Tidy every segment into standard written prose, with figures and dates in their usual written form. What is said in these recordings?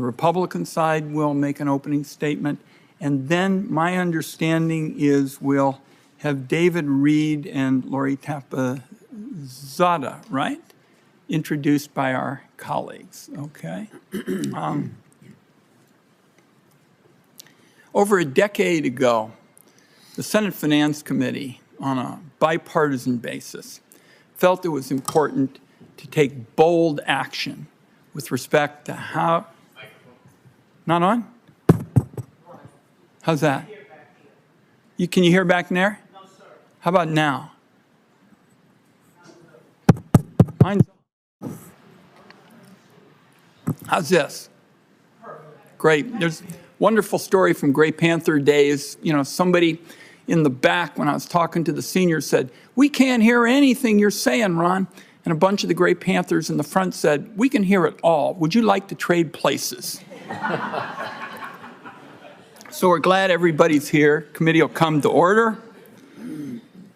Republican side will make an opening statement. And then my understanding is we'll have David Reed and Lori Tapazada, right? Introduced by our colleagues, okay? Over a decade ago, the Senate Finance Committee, on a bipartisan basis, felt it was important to take bold action with respect to how... Not on? How's that? Can you hear back in there? No, sir. How about now? Mine's on. How's this? Great. There's a wonderful story from Gray Panther days. You know, somebody in the back, when I was talking to the seniors, said, "We can't hear anything you're saying, Ron." And a bunch of the Gray Panthers in the front said, "We can hear it all. Would you like to trade places?" So we're glad everybody's here. Committee will come to order.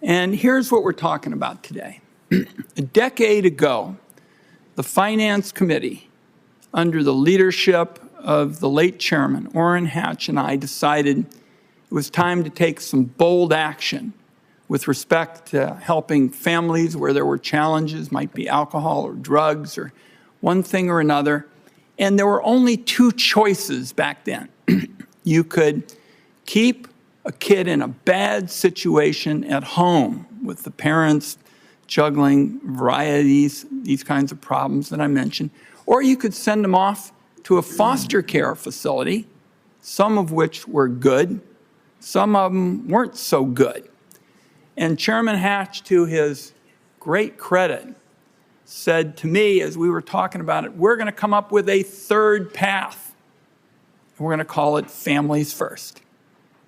And here's what we're talking about today. A decade ago, the Finance Committee, under the leadership of the late chairman, Orrin Hatch, and I decided it was time to take some bold action with respect to helping families where there were challenges, might be alcohol or drugs or one thing or another. And there were only two choices back then. You could keep a kid in a bad situation at home with the parents juggling varieties, these kinds of problems that I mentioned, or you could send them off to a foster care facility, some of which were good, some of them weren't so good. And Chairman Hatch, to his great credit, said to me as we were talking about it, we're going to come up with a third path. And we're going to call it Families First.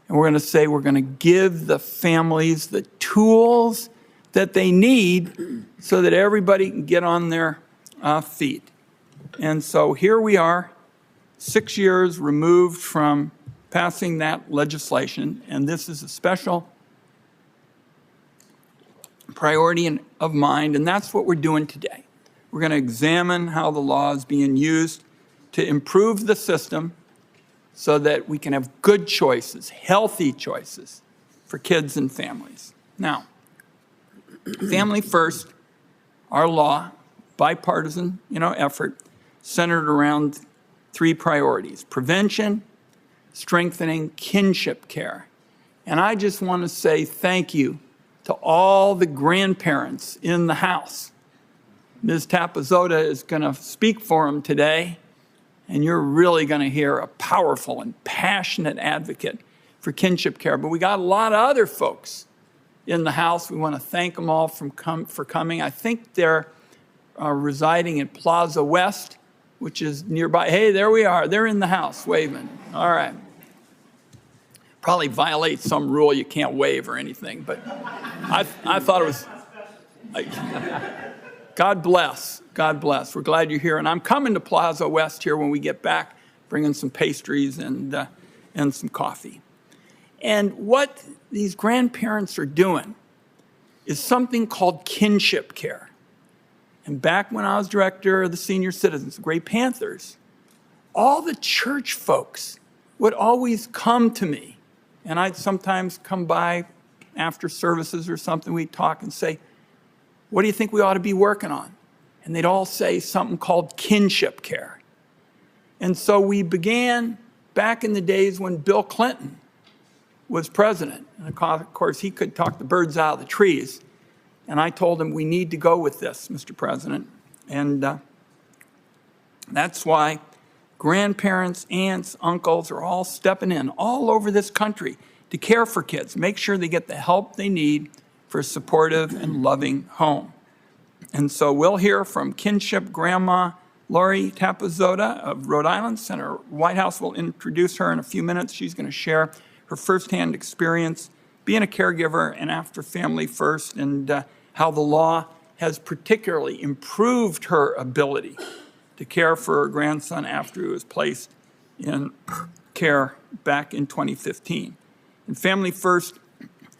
And we're going to say we're going to give the families the tools that they need so that everybody can get on their feet. And so here we are, 6 years removed from passing that legislation, and this is a special priority of mine, and that's what we're doing today. We're going to examine how the law is being used to improve the system so that we can have good choices, healthy choices for kids and families. Now, Family First, our law, bipartisan, effort, centered around three priorities: prevention, strengthening kinship care. And I just want to say thank you to all the grandparents in the House. Ms. Tapazota is going to speak for them today, and you're really going to hear a powerful and passionate advocate for kinship care. But we got a lot of other folks in the House. We want to thank them all for coming. I think they're residing in Plaza West, which is nearby. Hey, there we are. They're in the House waving. All right. Probably violates some rule you can't wave or anything, but I thought it was... God bless. God bless. We're glad you're here. And I'm coming to Plaza West here when we get back, bringing some pastries and some coffee. And what these grandparents are doing is something called kinship care. And back when I was director of the senior citizens, the Gray Panthers, all the church folks would always come to me. And I'd sometimes come by after services or something, we'd talk and say, "What do you think we ought to be working on?" And they'd all say something called kinship care. And so we began back in the days when Bill Clinton was president. And of course, he could talk the birds out of the trees. And I told him, we need to go with this, Mr. President. And that's why grandparents, aunts, uncles are all stepping in all over this country to care for kids, make sure they get the help they need for a supportive and loving home. And so we'll hear from Kinship Grandma Lori Tapazota of Rhode Island. Senator Whitehouse will introduce her in a few minutes. She's going to share her firsthand experience being a caregiver and after Family First, and how the law has particularly improved her ability to care for her grandson after he was placed in care back in 2015. And Family First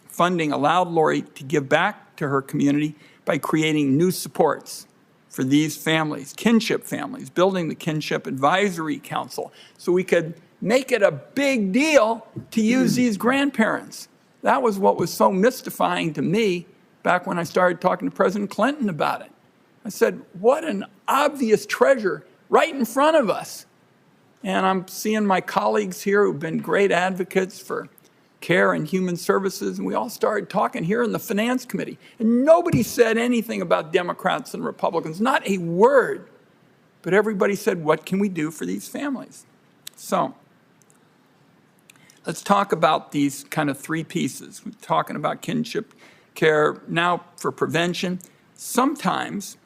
funding allowed Lori to give back to her community by creating new supports for these families, kinship families, building the Kinship Advisory Council, so we could make it a big deal to use these grandparents. That was what was so mystifying to me back when I started talking to President Clinton about it. I said, what an obvious treasure right in front of us. And I'm seeing my colleagues here who've been great advocates for care and human services, and we all started talking here in the Finance Committee. And nobody said anything about Democrats and Republicans, not a word. But everybody said, what can we do for these families? So let's talk about these kind of three pieces. We're talking about kinship care now for prevention. Sometimes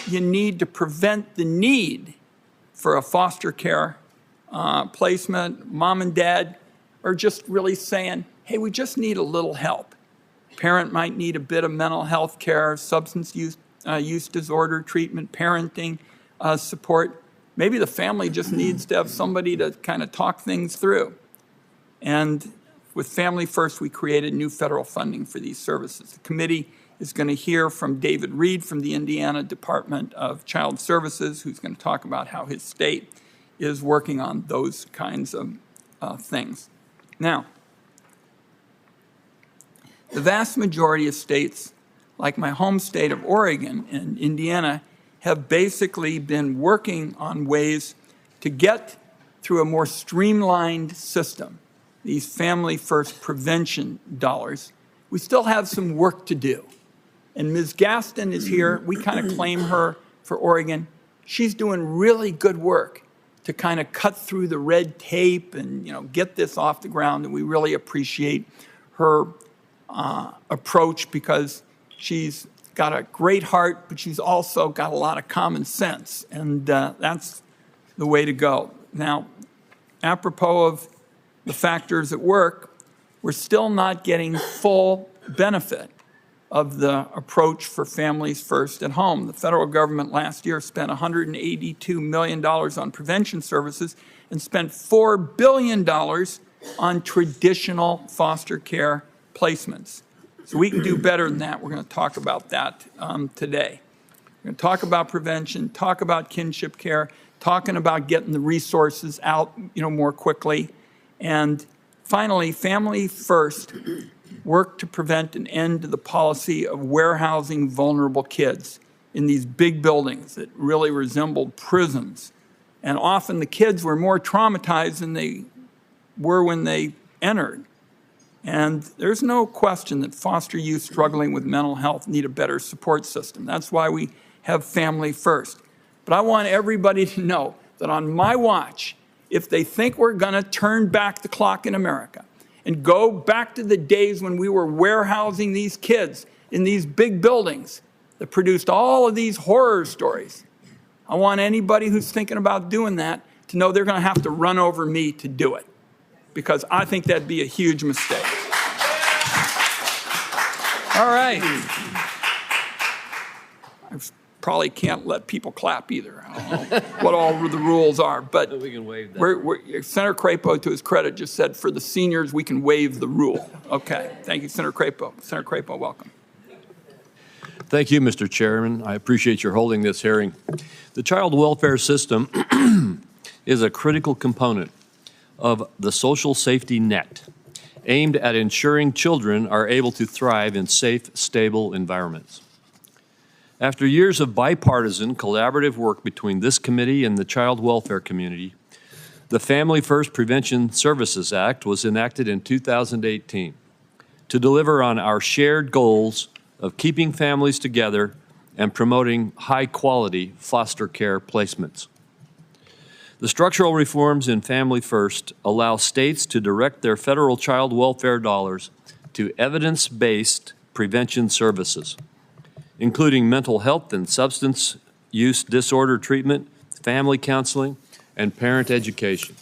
you need to prevent the need for a foster care placement. Mom and dad are just really saying, hey, we just need a little help. Parent might need a bit of mental health care, substance use disorder treatment, parenting support. Maybe the family just needs to have somebody to kind of talk things through. And with Family First, we created new federal funding for these services. The committee is going to hear from David Reed from the Indiana Department of Child Services, who's going to talk about how his state is working on those kinds of things. Now, the vast majority of states, like my home state of Oregon and Indiana, have basically been working on ways to get through a more streamlined system, these Family First prevention dollars. We still have some work to do. And Ms. Gaston is here. We kind of claim her for Oregon. She's doing really good work to kind of cut through the red tape and get this off the ground. And we really appreciate her approach because she's got a great heart, but she's also got a lot of common sense. And that's the way to go. Now, apropos of the factors at work, we're still not getting full benefit of the approach for Families First at home. The federal government last year spent $182 million on prevention services and spent $4 billion on traditional foster care placements. So we can do better than that. We're going to talk about that today. We're going to talk about prevention, talk about kinship care, talking about getting the resources out more quickly. And finally, Family First work to prevent an end to the policy of warehousing vulnerable kids in these big buildings that really resembled prisons. And often the kids were more traumatized than they were when they entered. And there's no question that foster youth struggling with mental health need a better support system. That's why we have Family First. But I want everybody to know that on my watch, if they think we're going to turn back the clock in America and go back to the days when we were warehousing these kids in these big buildings that produced all of these horror stories, I want anybody who's thinking about doing that to know they're going to have to run over me to do it, because I think that'd be a huge mistake. All right. I probably can't let people clap either. I don't know what all the rules are, but we can waive that. Senator Crapo, to his credit, just said for the seniors, we can waive the rule. Okay. Thank you, Senator Crapo. Senator Crapo, welcome. Thank you, Mr. Chairman. I appreciate your holding this hearing. The child welfare system is a critical component of the social safety net aimed at ensuring children are able to thrive in safe, stable environments. After years of bipartisan collaborative work between this committee and the child welfare community, the Family First Prevention Services Act was enacted in 2018 to deliver on our shared goals of keeping families together and promoting high-quality foster care placements. The structural reforms in Family First allow states to direct their federal child welfare dollars to evidence-based prevention services, including mental health and substance use disorder treatment, family counseling, and parent education.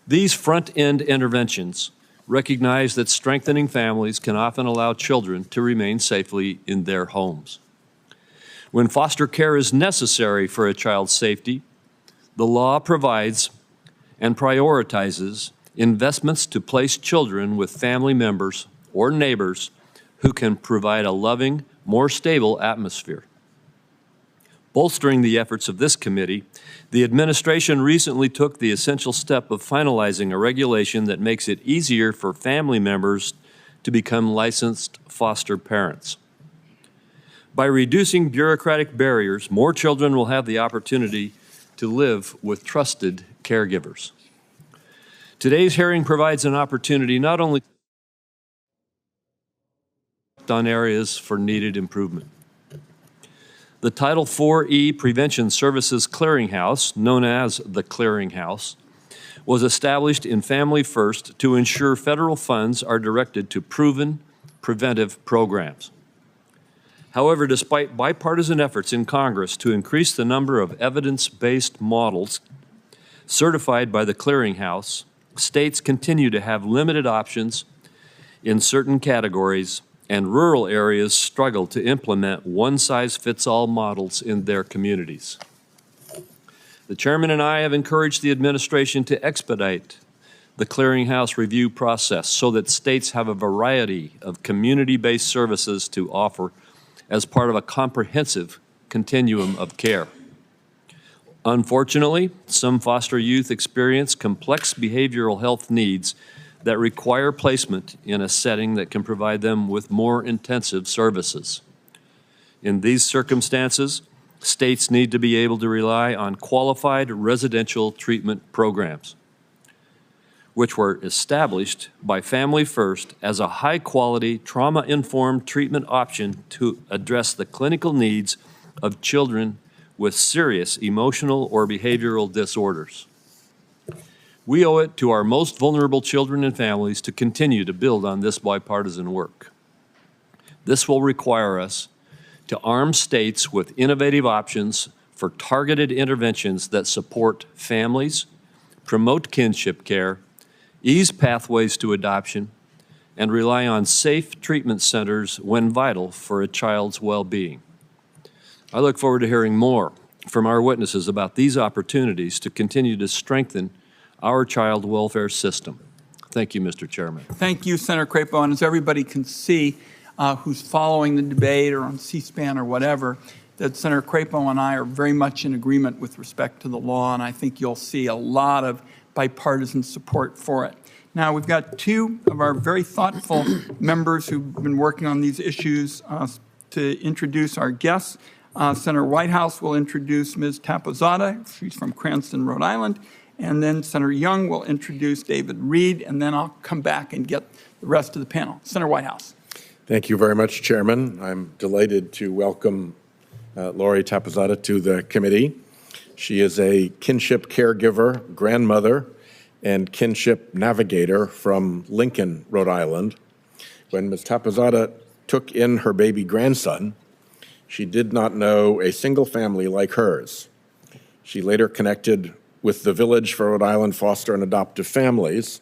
These front-end interventions recognize that strengthening families can often allow children to remain safely in their homes. When foster care is necessary for a child's safety, the law provides and prioritizes investments to place children with family members or neighbors who can provide a loving, more stable atmosphere. Bolstering the efforts of this committee, the administration recently took the essential step of finalizing a regulation that makes it easier for family members to become licensed foster parents. By reducing bureaucratic barriers, more children will have the opportunity to live with trusted caregivers. Today's hearing provides an opportunity not only on areas for needed improvement. The Title IV-E Prevention Services Clearinghouse, known as the Clearinghouse, was established in Family First to ensure federal funds are directed to proven preventive programs. However, despite bipartisan efforts in Congress to increase the number of evidence-based models certified by the Clearinghouse, states continue to have limited options in certain categories, and rural areas struggle to implement one-size-fits-all models in their communities. The chairman and I have encouraged the administration to expedite the clearinghouse review process so that states have a variety of community-based services to offer as part of a comprehensive continuum of care. Unfortunately, some foster youth experience complex behavioral health needs that require placement in a setting that can provide them with more intensive services. In these circumstances, states need to be able to rely on qualified residential treatment programs, which were established by Family First as a high-quality, trauma-informed treatment option to address the clinical needs of children with serious emotional or behavioral disorders. We owe it to our most vulnerable children and families to continue to build on this bipartisan work. This will require us to arm states with innovative options for targeted interventions that support families, promote kinship care, ease pathways to adoption, and rely on safe treatment centers when vital for a child's well-being. I look forward to hearing more from our witnesses about these opportunities to continue to strengthen our child welfare system. Thank you, Mr. Chairman. Thank you, Senator Crapo. And as everybody can see who's following the debate or on C-SPAN or whatever, that Senator Crapo and I are very much in agreement with respect to the law, and I think you'll see a lot of bipartisan support for it. Now, we've got two of our very thoughtful members who've been working on these issues to introduce our guests. Senator Whitehouse will introduce Ms. Tapozada. She's from Cranston, Rhode Island. And then Senator Young will introduce David Reed, and then I'll come back and get the rest of the panel. Senator Whitehouse. Thank you very much, Chairman. I'm delighted to welcome Lori Tapozada to the committee. She is a kinship caregiver, grandmother, and kinship navigator from Lincoln, Rhode Island. When Ms. Tapozada took in her baby grandson, she did not know a single family like hers. She later connected with the Village for Rhode Island Foster and Adoptive Families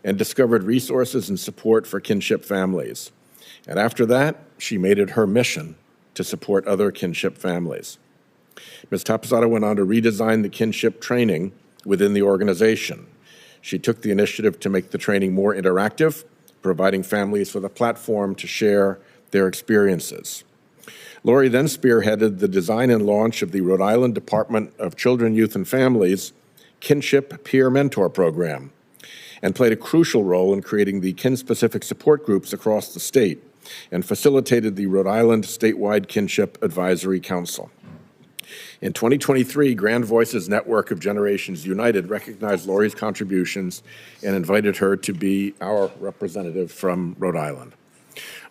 and discovered resources and support for kinship families. And after that, she made it her mission to support other kinship families. Ms. Tapozada went on to redesign the kinship training within the organization. She took the initiative to make the training more interactive, providing families with a platform to share their experiences. Lori then spearheaded the design and launch of the Rhode Island Department of Children, Youth, and Families Kinship Peer Mentor Program and played a crucial role in creating the kin-specific support groups across the state and facilitated the Rhode Island Statewide Kinship Advisory Council. In 2023, Grand Voices Network of Generations United recognized Lori's contributions and invited her to be our representative from Rhode Island.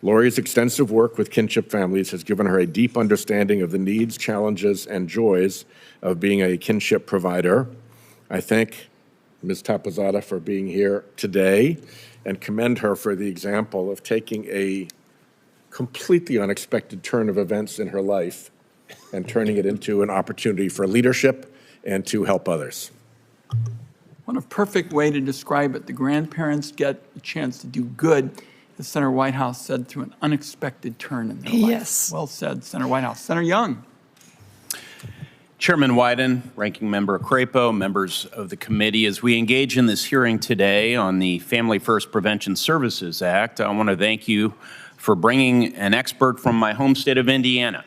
Lori's extensive work with kinship families has given her a deep understanding of the needs, challenges, and joys of being a kinship provider. I thank Ms. Tapozada for being here today and commend her for the example of taking a completely unexpected turn of events in her life and turning it into an opportunity for leadership and to help others. What a perfect way to describe it. The grandparents get a chance to do good, as Senator Whitehouse said, through an unexpected turn in their life. Yes. Well said, Senator Whitehouse. Senator Young. Chairman Wyden, Ranking Member Crapo, members of the committee, as we engage in this hearing today on the Family First Prevention Services Act, I want to thank you for bringing an expert from my home state of Indiana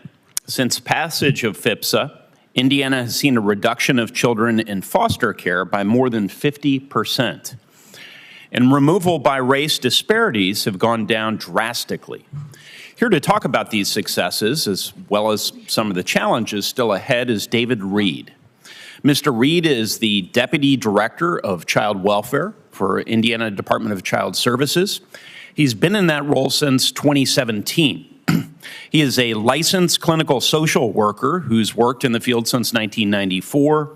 Since passage of FIPSA, Indiana has seen a reduction of children in foster care by more than 50%. And removal by race disparities have gone down drastically. Here to talk about these successes, as well as some of the challenges still ahead, is David Reed. Mr. Reed is the Deputy Director of Child Welfare for Indiana Department of Child Services. He's been in that role since 2017. He is a licensed clinical social worker who's worked in the field since 1994,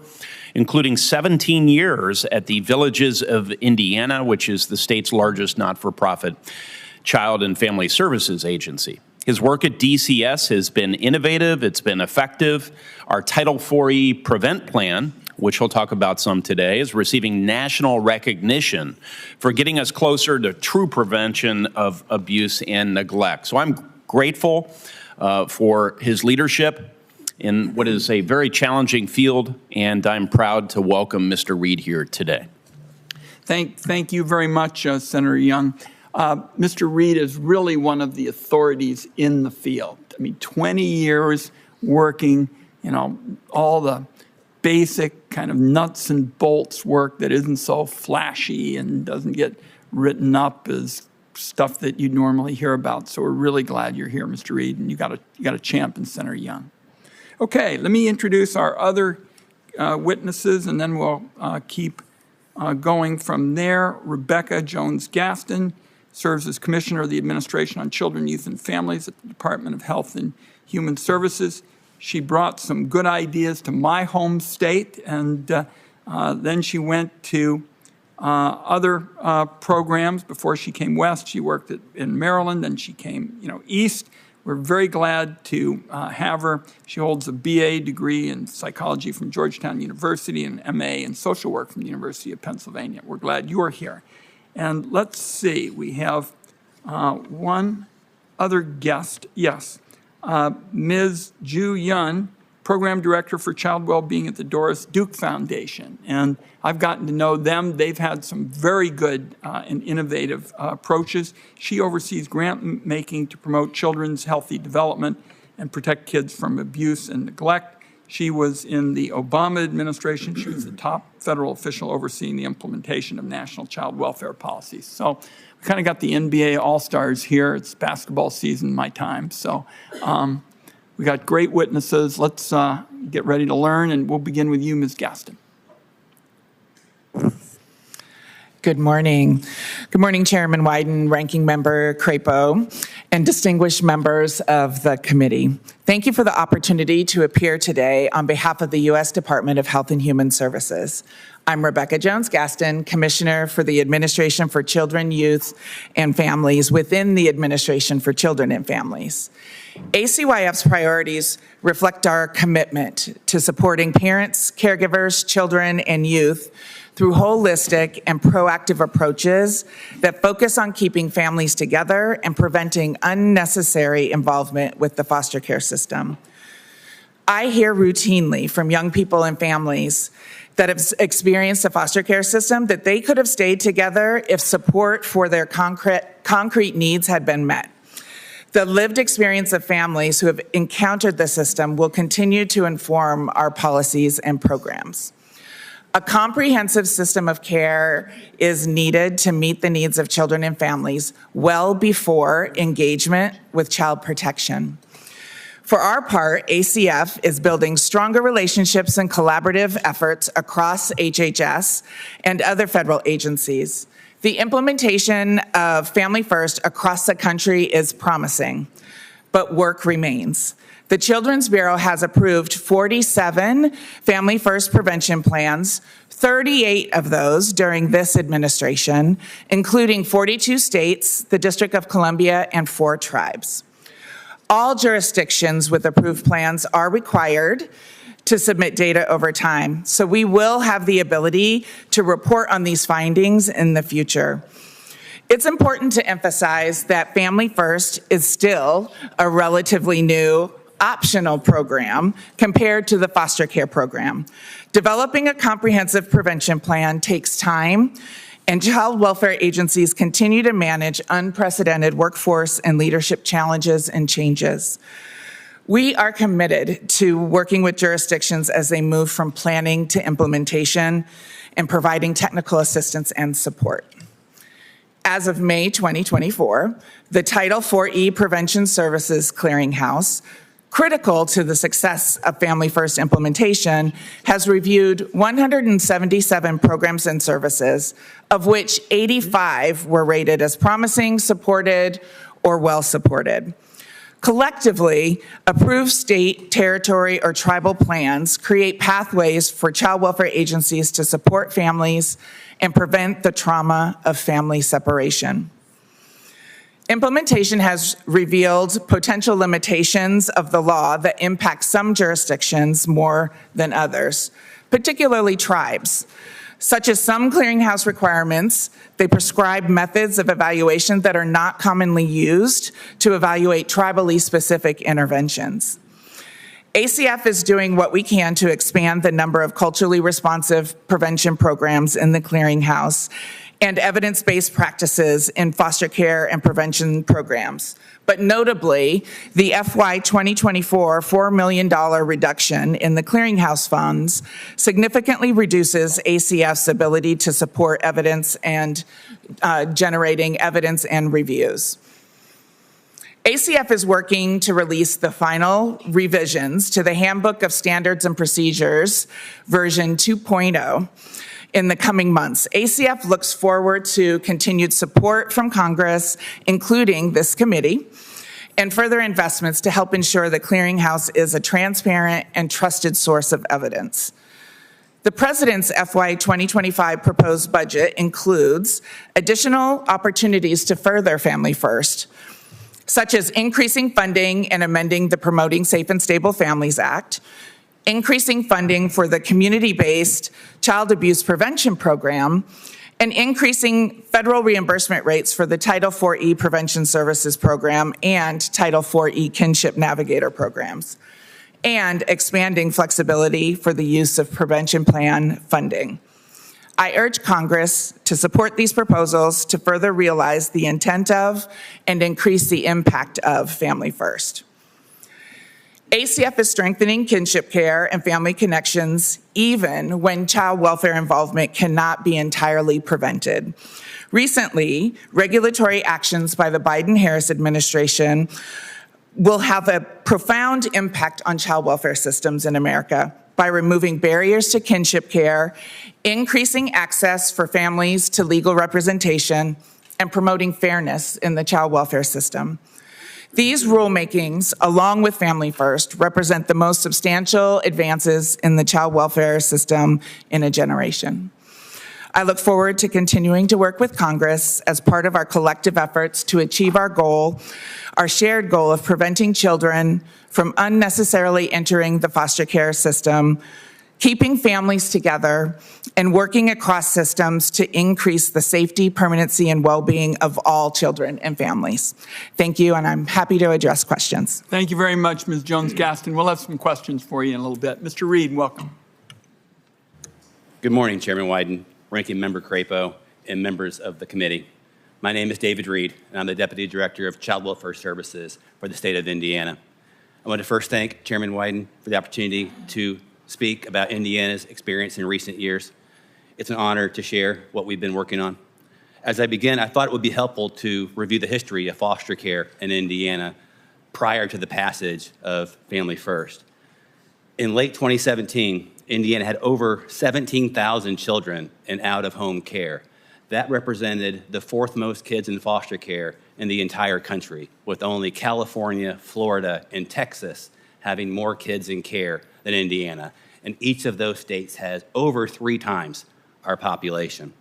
including 17 years at the Villages of Indiana, which is the state's largest not-for-profit child and family services agency. His work at DCS has been innovative, it's been effective. Our Title IV Prevent Plan, which he'll talk about some today, is receiving national recognition for getting us closer to true prevention of abuse and neglect. So I'm grateful for his leadership in what is a very challenging field, and I'm proud to welcome Mr. Reed here today. Thank you very much, Senator Young. Mr. Reed is really one of the authorities in the field. I mean, 20 years working, all the basic kind of nuts and bolts work that isn't so flashy and doesn't get written up as stuff that you normally hear about. So we're really glad you're here, Mr. Reed, and you got a champ in Senator Young. Okay, let me introduce our other witnesses, and then we'll keep going from there. Rebecca Jones-Gaston serves as Commissioner of the Administration on Children, Youth, and Families at the Department of Health and Human Services. She brought some good ideas to my home state, and then she went to other programs. Before she came west, she worked in Maryland, and she came, east. We're very glad to have her. She holds a BA degree in psychology from Georgetown University and MA in social work from the University of Pennsylvania. We're glad you're here. And let's see, we have one other guest. Yes, Ms. Ju Yun, Program Director for Child Wellbeing at the Doris Duke Foundation. And I've gotten to know them. They've had some very good and innovative approaches. She oversees grant making to promote children's healthy development and protect kids from abuse and neglect. She was in the Obama administration. She was the top federal official overseeing the implementation of national child welfare policies. So we kind of got the NBA All-Stars here. It's basketball season my time. So we got great witnesses. Let's get ready to learn, and we'll begin with you, Ms. Gaston. Good morning. Good morning, Chairman Wyden, Ranking Member Crapo, and distinguished members of the committee. Thank you for the opportunity to appear today on behalf of the U.S. Department of Health and Human Services. I'm Rebecca Jones-Gaston, Commissioner for the Administration for Children, Youth, and Families within the Administration for Children and Families. ACYF's priorities reflect our commitment to supporting parents, caregivers, children, and youth through holistic and proactive approaches that focus on keeping families together and preventing unnecessary involvement with the foster care system. I hear routinely from young people and families that have experienced the foster care system that they could have stayed together if support for their concrete needs had been met. The lived experience of families who have encountered the system will continue to inform our policies and programs. A comprehensive system of care is needed to meet the needs of children and families well before engagement with child protection. For our part, ACF is building stronger relationships and collaborative efforts across HHS and other federal agencies. The implementation of Family First across the country is promising, but work remains. The Children's Bureau has approved 47 Family First prevention plans, 38 of those during this administration, including 42 states, the District of Columbia, and 4 tribes. All jurisdictions with approved plans are required to submit data over time, so we will have the ability to report on these findings in the future. It's important to emphasize that Family First is still a relatively new optional program compared to the foster care program. Developing a comprehensive prevention plan takes time, and child welfare agencies continue to manage unprecedented workforce and leadership challenges and changes. We are committed to working with jurisdictions as they move from planning to implementation and providing technical assistance and support. As of May 2024, the Title IV-E Prevention Services Clearinghouse, critical to the success of Family First implementation, has reviewed 177 programs and services, of which 85 were rated as promising, supported, or well supported. Collectively, approved state, territory, or tribal plans create pathways for child welfare agencies to support families and prevent the trauma of family separation. Implementation has revealed potential limitations of the law that impact some jurisdictions more than others, particularly tribes, such as some clearinghouse requirements. They prescribe methods of evaluation that are not commonly used to evaluate tribally specific interventions. ACF is doing what we can to expand the number of culturally responsive prevention programs in the clearinghouse and evidence-based practices in foster care and prevention programs. But notably, the FY 2024 $4 million reduction in the clearinghouse funds significantly reduces ACF's ability to support evidence and generating evidence and reviews. ACF is working to release the final revisions to the Handbook of Standards and Procedures, version 2.0, in the coming months. ACF looks forward to continued support from Congress, including this committee, and further investments to help ensure the clearinghouse is a transparent and trusted source of evidence. The President's FY 2025 proposed budget includes additional opportunities to further Family First, such as increasing funding and amending the Promoting Safe and Stable Families Act, increasing funding for the community-based child abuse prevention program, and increasing federal reimbursement rates for the Title IV-E Prevention Services Program and Title IV-E Kinship Navigator programs, and expanding flexibility for the use of prevention plan funding. I urge Congress to support these proposals to further realize the intent of and increase the impact of Family First. ACF is strengthening kinship care and family connections even when child welfare involvement cannot be entirely prevented. Recently, regulatory actions by the Biden-Harris administration will have a profound impact on child welfare systems in America by removing barriers to kinship care, increasing access for families to legal representation, and promoting fairness in the child welfare system. These rulemakings, along with Family First, represent the most substantial advances in the child welfare system in a generation. I look forward to continuing to work with Congress as part of our collective efforts to achieve our goal, our shared goal of preventing children from unnecessarily entering the foster care system, keeping families together, and working across systems to increase the safety, permanency, and well-being of all children and families. Thank you, and I'm happy to address questions. Thank you very much, Ms. Jones-Gaston. We'll have some questions for you in a little bit. Mr. Reed, welcome. Good morning, Chairman Wyden, Ranking Member Crapo, and members of the committee. My name is David Reed, and I'm the Deputy Director of Child Welfare Services for the state of Indiana. I want to first thank Chairman Wyden for the opportunity to speak about Indiana's experience in recent years. It's an honor to share what we've been working on. As I begin, I thought it would be helpful to review the history of foster care in Indiana prior to the passage of Family First. In late 2017, Indiana had over 17,000 children in out-of-home care. That represented the fourth most kids in foster care in the entire country, with only California, Florida, and Texas having more kids in care than Indiana. And each of those states has over 3 times our population.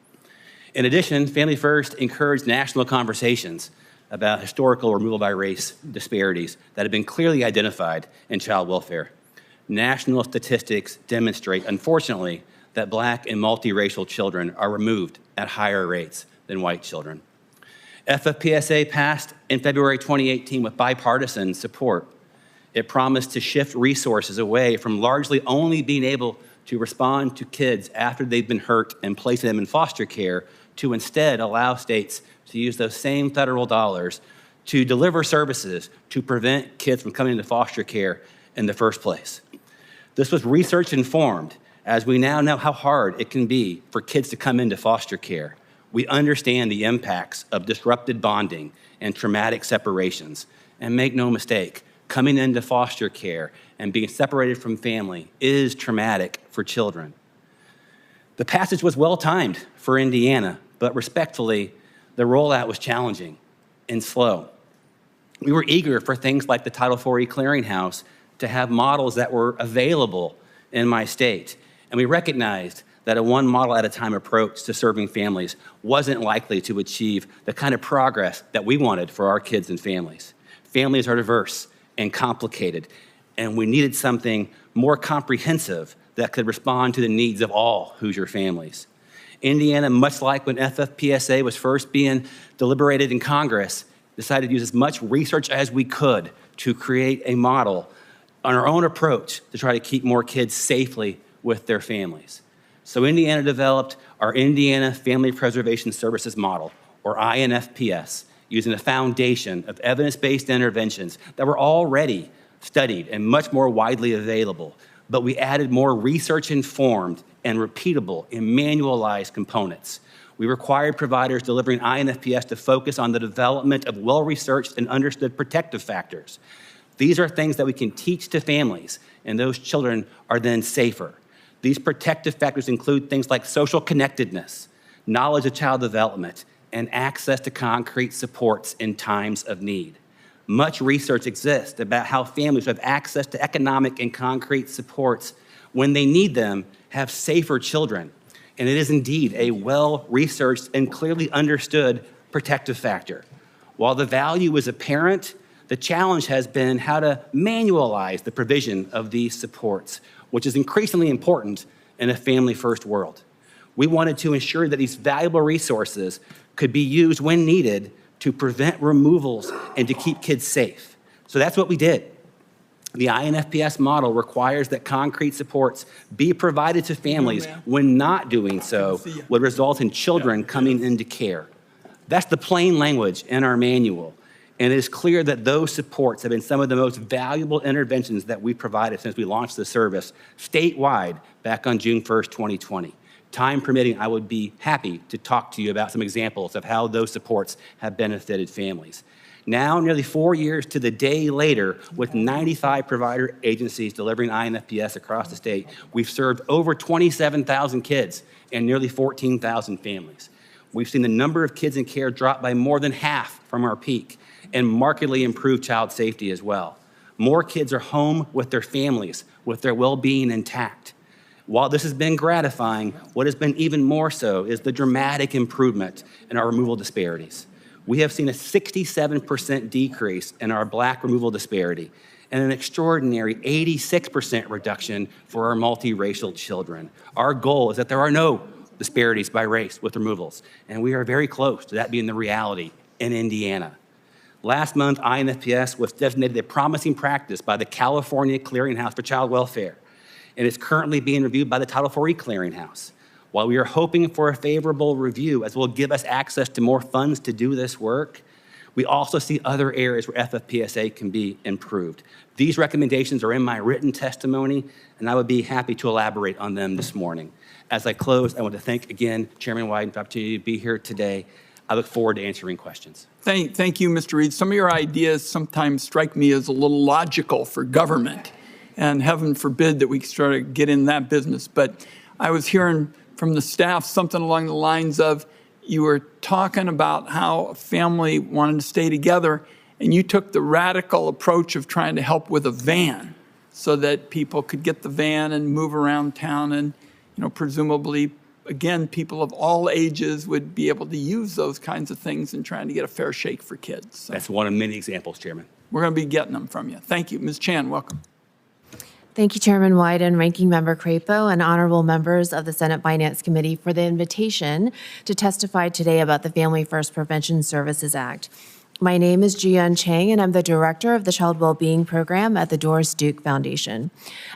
In addition, Family First encouraged national conversations about historical removal by race disparities that have been clearly identified in child welfare. National statistics demonstrate, unfortunately, that Black and multiracial children are removed at higher rates than white children. FFPSA passed in February 2018 with bipartisan support. It promised to shift resources away from largely only being able to respond to kids after they've been hurt and place them in foster care to instead allow states to use those same federal dollars to deliver services to prevent kids from coming into foster care in the first place. This was research informed, as we now know how hard it can be for kids to come into foster care. We understand the impacts of disrupted bonding and traumatic separations. And make no mistake, coming into foster care and being separated from family is traumatic for children. The passage was well-timed for Indiana, but respectfully, the rollout was challenging and slow. We were eager for things like the Title IV Clearinghouse to have models that were available in my state. And we recognized that a one model at a time approach to serving families wasn't likely to achieve the kind of progress that we wanted for our kids and families. Families are diverse and complicated, and we needed something more comprehensive that could respond to the needs of all Hoosier families. Indiana, much like when FFPSA was first being deliberated in Congress, decided to use as much research as we could to create a model on our own approach to try to keep more kids safely with their families. So Indiana developed our Indiana Family Preservation Services Model, or INFPS, using a foundation of evidence-based interventions that were already studied and much more widely available, but we added more research-informed and repeatable and manualized components. We required providers delivering INFPS to focus on the development of well-researched and understood protective factors. These are things that we can teach to families, and those children are then safer. These protective factors include things like social connectedness, knowledge of child development, and access to concrete supports in times of need. Much research exists about how families who have access to economic and concrete supports when they need them have safer children. And it is indeed a well-researched and clearly understood protective factor. While the value is apparent, the challenge has been how to manualize the provision of these supports, which is increasingly important in a family-first world. We wanted to ensure that these valuable resources could be used when needed to prevent removals and to keep kids safe. So that's what we did. The INFPS model requires that concrete supports be provided to families when not doing so would result in children coming into care. That's the plain language in our manual. And it is clear that those supports have been some of the most valuable interventions that we provided since we launched the service statewide back on June 1st, 2020. Time permitting, I would be happy to talk to you about some examples of how those supports have benefited families. Now, nearly 4 years to the day later, with 95 provider agencies delivering INFPS across the state, we've served over 27,000 kids and nearly 14,000 families. We've seen the number of kids in care drop by more than half from our peak and markedly improve child safety as well. More kids are home with their families, with their well-being intact. While this has been gratifying, what has been even more so is the dramatic improvement in our removal disparities. We have seen a 67% decrease in our Black removal disparity and an extraordinary 86% reduction for our multiracial children. Our goal is that there are no disparities by race with removals, and we are very close to that being the reality in Indiana. Last month, INFPS was designated a promising practice by the California Clearinghouse for Child Welfare, and is currently being reviewed by the Title IV Clearinghouse. While we are hoping for a favorable review, as will give us access to more funds to do this work, we also see other areas where FFPSA can be improved. These recommendations are in my written testimony, and I would be happy to elaborate on them this morning. As I close, I want to thank again Chairman Wyden for the opportunity to be here today. I look forward to answering questions. Thank you, Mr. Reed. Some of your ideas sometimes strike me as a little logical for government, and heaven forbid that we start to get in that business. But I was hearing from the staff something along the lines of, you were talking about how a family wanted to stay together, and you took the radical approach of trying to help with a van so that people could get the van and move around town, and presumably, again, people of all ages would be able to use those kinds of things in trying to get a fair shake for kids. So that's one of many examples, Chairman. We're going to be getting them from you. Thank you. Ms. Chan, welcome. Thank you, Chairman Wyden, Ranking Member Crapo, and honorable members of the Senate Finance Committee for the invitation to testify today about the Family First Prevention Services Act. My name is Jian Chang, and I'm the director of the Child Wellbeing Program at the Doris Duke Foundation.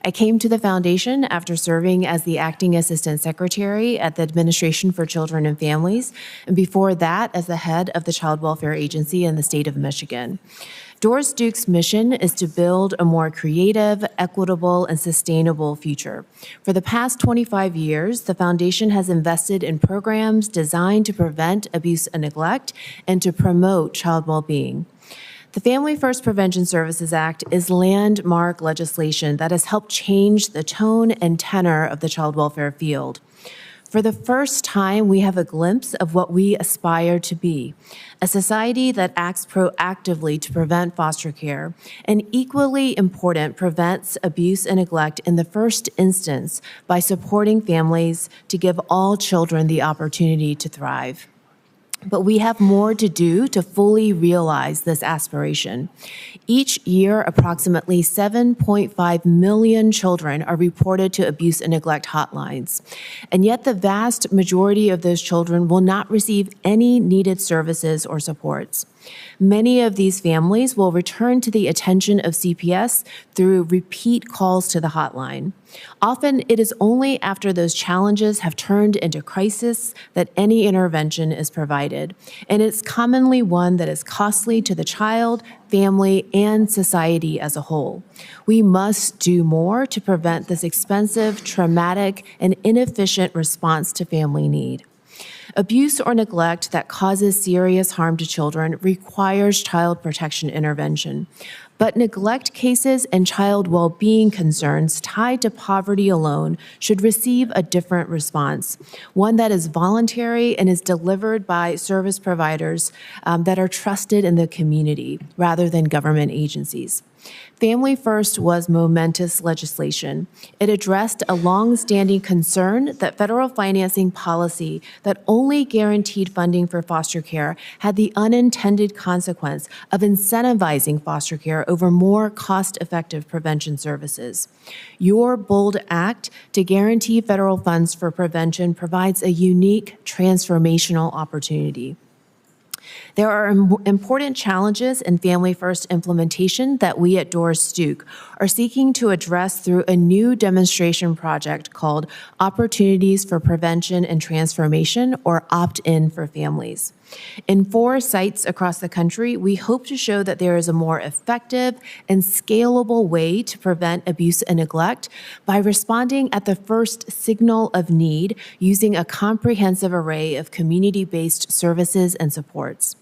I came to the foundation after serving as the acting assistant secretary at the Administration for Children and Families, and before that as the head of the Child Welfare Agency in the state of Michigan. Doris Duke's mission is to build a more creative, equitable, and sustainable future. For the past 25 years, the foundation has invested in programs designed to prevent abuse and neglect and to promote child well-being. The Family First Prevention Services Act is landmark legislation that has helped change the tone and tenor of the child welfare field. For the first time, we have a glimpse of what we aspire to be, a society that acts proactively to prevent foster care, and equally important, prevents abuse and neglect in the first instance by supporting families to give all children the opportunity to thrive. But we have more to do to fully realize this aspiration. Each year, approximately 7.5 million children are reported to abuse and neglect hotlines. And yet the vast majority of those children will not receive any needed services or supports. Many of these families will return to the attention of CPS through repeat calls to the hotline. Often, it is only after those challenges have turned into crisis that any intervention is provided, and it's commonly one that is costly to the child, family, and society as a whole. We must do more to prevent this expensive, traumatic, and inefficient response to family need. Abuse or neglect that causes serious harm to children requires child protection intervention. But neglect cases and child well-being concerns tied to poverty alone should receive a different response, one that is voluntary and is delivered by service providers that are trusted in the community rather than government agencies. Family First was momentous legislation. It addressed a long-standing concern that federal financing policy that only guaranteed funding for foster care had the unintended consequence of incentivizing foster care over more cost-effective prevention services. Your bold act to guarantee federal funds for prevention provides a unique transformational opportunity. There are important challenges in Family First implementation that we at Doris Duke are seeking to address through a new demonstration project called Opportunities for Prevention and Transformation, or Opt-in for Families. In 4 sites across the country, we hope to show that there is a more effective and scalable way to prevent abuse and neglect by responding at the first signal of need using a comprehensive array of community-based services and supports.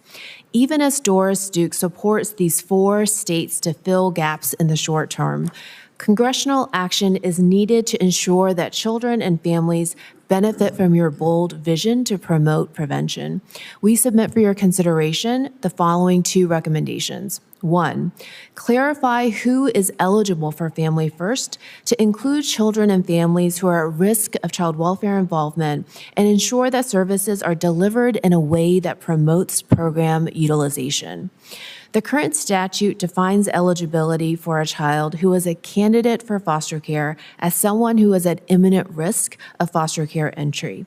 Even as Doris Duke supports these 4 states to fill gaps in the short term, congressional action is needed to ensure that children and families benefit from your bold vision to promote prevention. We submit for your consideration the following 2 recommendations. 1, clarify who is eligible for Family First to include children and families who are at risk of child welfare involvement and ensure that services are delivered in a way that promotes program utilization. The current statute defines eligibility for a child who is a candidate for foster care as someone who is at imminent risk of foster care entry.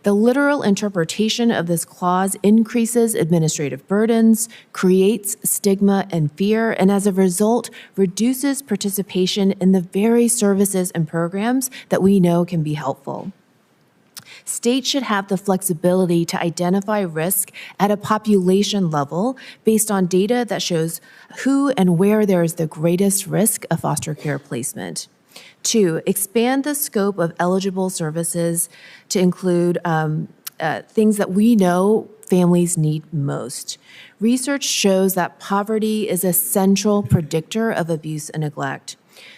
The literal interpretation of this clause increases administrative burdens, creates stigma and fear, and as a result, reduces participation in the very services and programs that we know can be helpful. States should have the flexibility to identify risk at a population level based on data that shows who and where there is the greatest risk of foster care placement. 2, expand the scope of eligible services to include things that we know families need most. Research shows that poverty is a central predictor of abuse and neglect.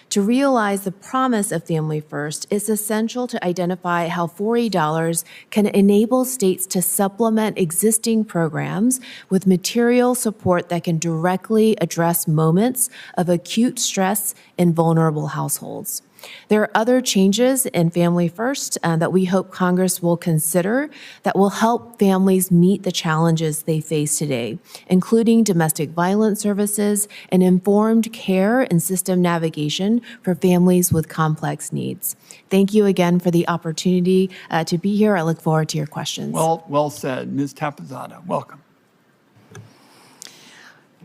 To realize the promise of Family First, it's essential to identify how $40 can enable states to supplement existing programs with material support that can directly address moments of acute stress in vulnerable households. There are other changes in Family First that we hope Congress will consider that will help families meet the challenges they face today, including domestic violence services and informed care and system navigation for families with complex needs. Thank you again for the opportunity to be here. I look forward to your questions. Well said. Ms. Tapazada, welcome.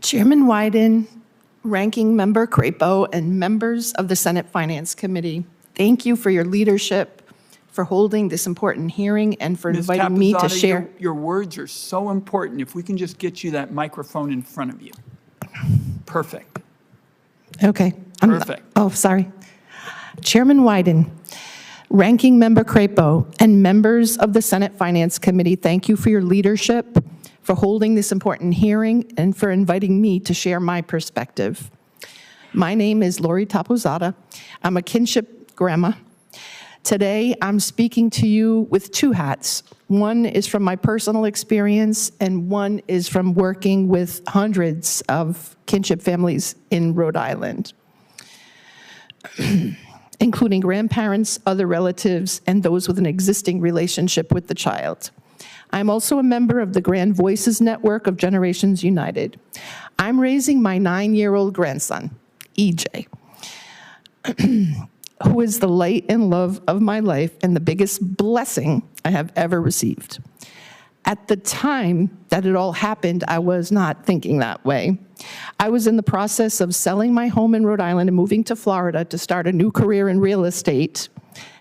Chairman Wyden, Ranking Member Crapo, and members of the Senate Finance Committee, thank you for your leadership, for holding this important hearing, and for Ms. inviting me to Tapazada, share. Your words are so important. If we can just get you that microphone in front of you. Perfect. Okay. Perfect. Sorry. Chairman Wyden, Ranking Member Crapo, and members of the Senate Finance Committee, thank you for your leadership, for holding this important hearing, and for inviting me to share my perspective. My name is Lori Tapazada. I'm a Kinship grandma. Today, I'm speaking to you with two hats. One is from my personal experience, and one is from working with hundreds of Kinship families in Rhode Island, including grandparents, other relatives, and those with an existing relationship with the child. I'm also a member of the Grand Voices Network of Generations United. I'm raising my 9-year-old grandson, EJ, who is the light and love of my life and the biggest blessing I have ever received. At the time that it all happened, I was not thinking that way. I was in the process of selling my home in Rhode Island and moving to Florida to start a new career in real estate,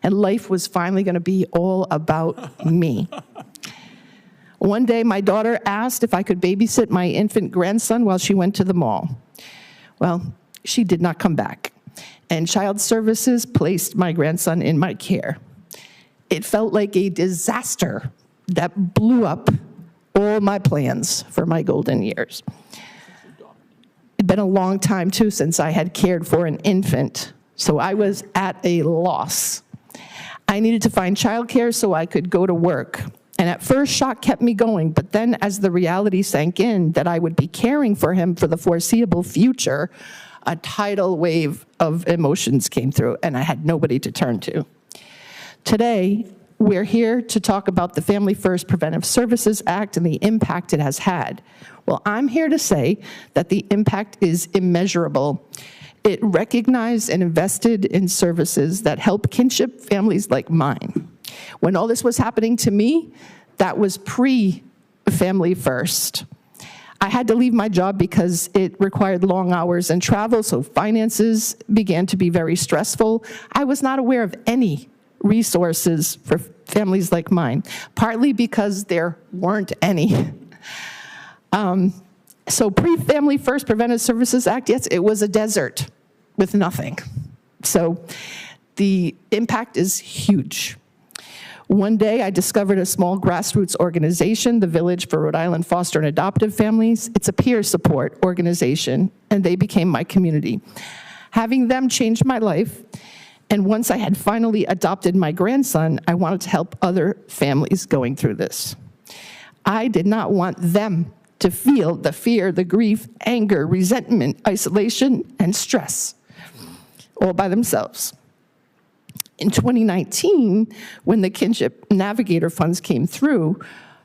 and life was finally going to be all about me. One day, my daughter asked if I could babysit my infant grandson while she went to the mall. Well, she did not come back, and Child Services placed my grandson in my care. It felt like a disaster that blew up all my plans for my golden years. It'd been a long time, too, since I had cared for an infant, so I was at a loss. I needed to find childcare so I could go to work. And at first, shock kept me going, but then as the reality sank in that I would be caring for him for the foreseeable future, a tidal wave of emotions came through, and I had nobody to turn to. Today, we're here to talk about the Family First Preventive Services Act and the impact it has had. Well, I'm here to say that the impact is immeasurable. It recognized and invested in services that help kinship families like mine. When all this was happening to me, that was pre-Family First. I had to leave my job because it required long hours and travel, so finances began to be very stressful. I was not aware of any resources for families like mine, partly because there weren't any. So pre-Family First Preventive Services Act, yes, it was a desert with nothing. So the impact is huge. One day, I discovered a small grassroots organization, the Village for Rhode Island Foster and Adoptive Families. It's a peer support organization, and they became my community. Having them changed my life, and once I had finally adopted my grandson, I wanted to help other families going through this. I did not want them to feel the fear, the grief, anger, resentment, isolation, and stress all by themselves. In 2019, when the Kinship Navigator funds came through,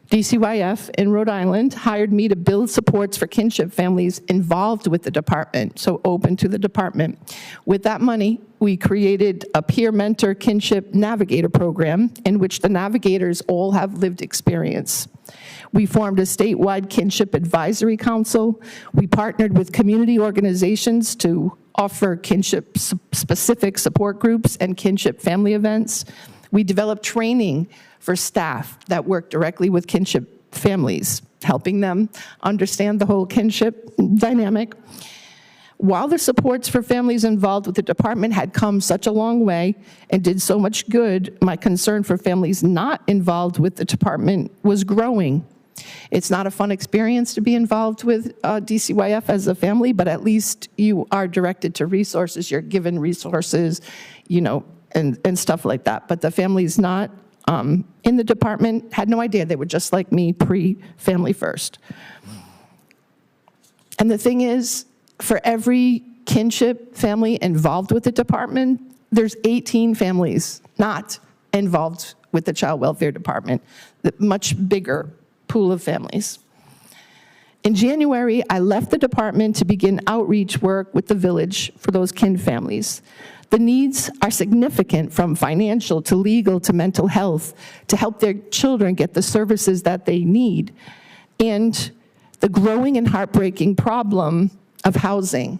DCYF in Rhode Island hired me to build supports for kinship families involved with the department, so open to the department. With that money, we created a peer mentor Kinship Navigator program in which the navigators all have lived experience. We formed a statewide Kinship Advisory Council. We partnered with community organizations to offer kinship-specific support groups and kinship family events. We developed training for staff that work directly with kinship families, helping them understand the whole kinship dynamic. While the supports for families involved with the department had come such a long way and did so much good, my concern for families not involved with the department was growing. It's not a fun experience to be involved with DCYF as a family, but at least you are directed to resources, you're given resources, you know, and stuff like that. But the families not in the department had no idea. They were just like me, pre-Family First. And the thing is, for every kinship family involved with the department, there's 18 families not involved with the child welfare department, the much bigger pool of families. In January, I left the department to begin outreach work with the Village for those kin families. The needs are significant, from financial to legal to mental health, to help their children get the services that they need. And the growing and heartbreaking problem of housing.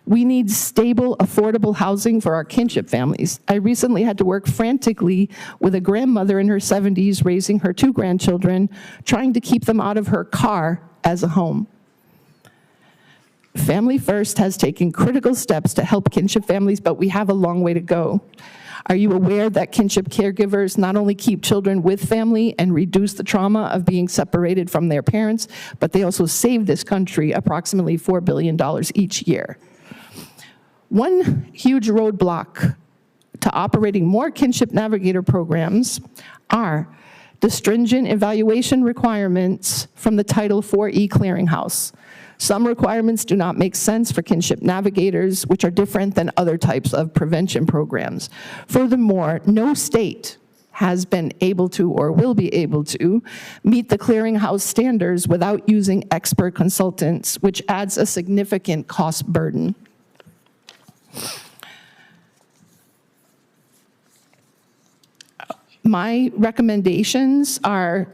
We need stable, affordable housing for our kinship families. I recently had to work frantically with a grandmother in her 70s raising her 2 grandchildren, trying to keep them out of her car as a home. Family First has taken critical steps to help kinship families, but we have a long way to go. Are you aware that kinship caregivers not only keep children with family and reduce the trauma of being separated from their parents, but they also save this country approximately $4 billion each year? One huge roadblock to operating more Kinship Navigator programs are the stringent evaluation requirements from the Title IV Clearinghouse. Some requirements do not make sense for Kinship Navigators, which are different than other types of prevention programs. Furthermore, no state has been able to or will be able to meet the clearinghouse standards without using expert consultants, which adds a significant cost burden. My recommendations are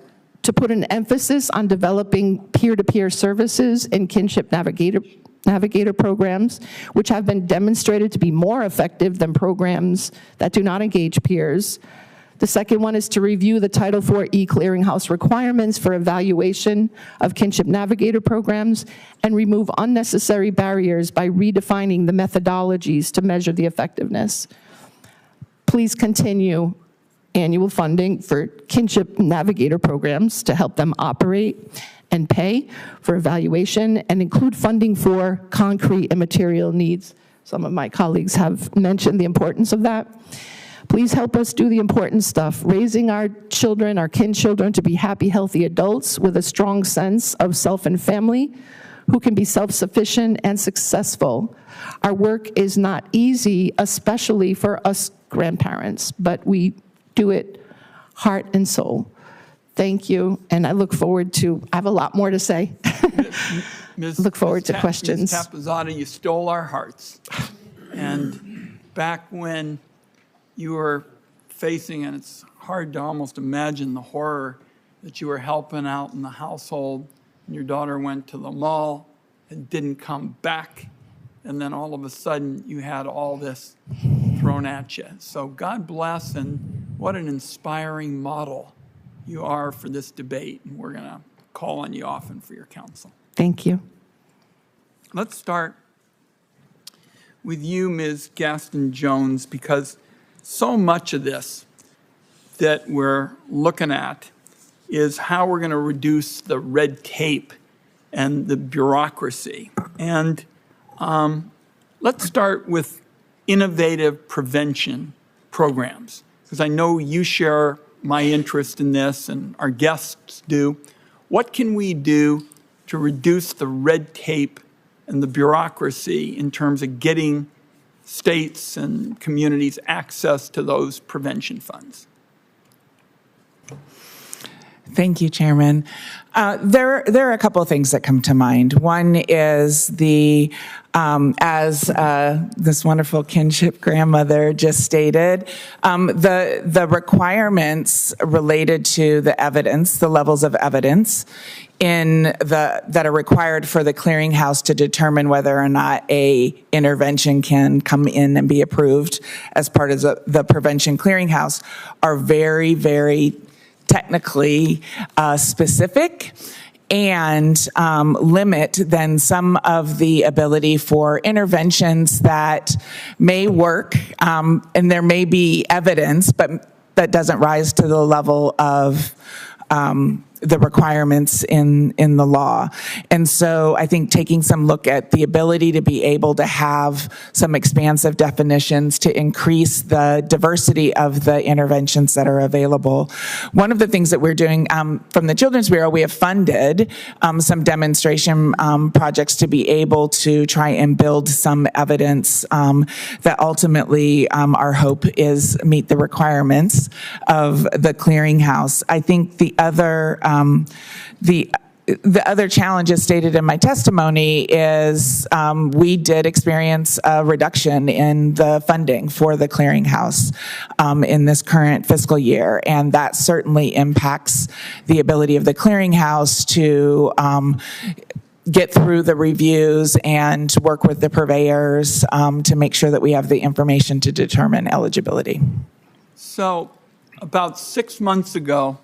to put an emphasis on developing peer-to-peer services in Kinship Navigator programs, which have been demonstrated to be more effective than programs that do not engage peers. The second one is to review the Title IV Clearinghouse requirements for evaluation of Kinship Navigator programs and remove unnecessary barriers by redefining the methodologies to measure the effectiveness. Please continue annual funding for Kinship Navigator programs to help them operate and pay for evaluation, and include funding for concrete and material needs. Some of my colleagues have mentioned the importance of that. Please help us do the important stuff, raising our children, our kin children, to be happy, healthy adults with a strong sense of self and family, who can be self-sufficient and successful. Our work is not easy, especially for us grandparents, but we do it heart and soul. Thank you, and I look forward to, I have a lot more to say. Look forward to questions. Ms. Tapazada, you stole our hearts. And back when you were facing, and it's hard to almost imagine the horror that you were helping out in the household, and your daughter went to the mall and didn't come back, and then all of a sudden you had all this thrown at you. So God bless, and what an inspiring model you are for this debate, and we're going to call on you often for your counsel. Thank you. Let's start with you, Ms. Gaston Jones, because so much of this that we're looking at is how we're going to reduce the red tape and the bureaucracy. And let's start with innovative prevention programs, because I know you share my interest in this and our guests do. What can we do to reduce the red tape and the bureaucracy in terms of getting states and communities access to those prevention funds? Thank you, Chairman. There are a couple of things that come to mind. One is the, as this wonderful kinship grandmother just stated, the requirements related to the evidence, the levels of evidence that are required for the clearinghouse to determine whether or not a intervention can come in and be approved as part of the prevention clearinghouse are very, very technically specific, and limit then some of the ability for interventions that may work, and there may be evidence, but that doesn't rise to the level of the requirements in the law. And so I think taking some look at the ability to be able to have some expansive definitions to increase the diversity of the interventions that are available. One of the things that we're doing from the Children's Bureau, we have funded some demonstration projects to be able to try and build some evidence that ultimately our hope is meet the requirements of the clearinghouse. I think the other the other challenges stated in my testimony is we did experience a reduction in the funding for the clearinghouse in this current fiscal year, and that certainly impacts the ability of the clearinghouse to get through the reviews and work with the purveyors to make sure that we have the information to determine eligibility. So about 6 months ago,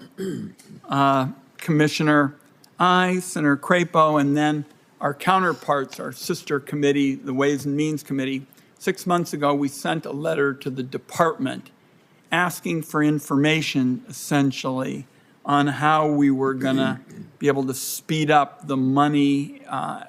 Commissioner, Senator Crapo, and then our counterparts, our sister committee, the Ways and Means Committee, 6 months ago, we sent a letter to the department asking for information, essentially, on how we were going to be able to speed up the money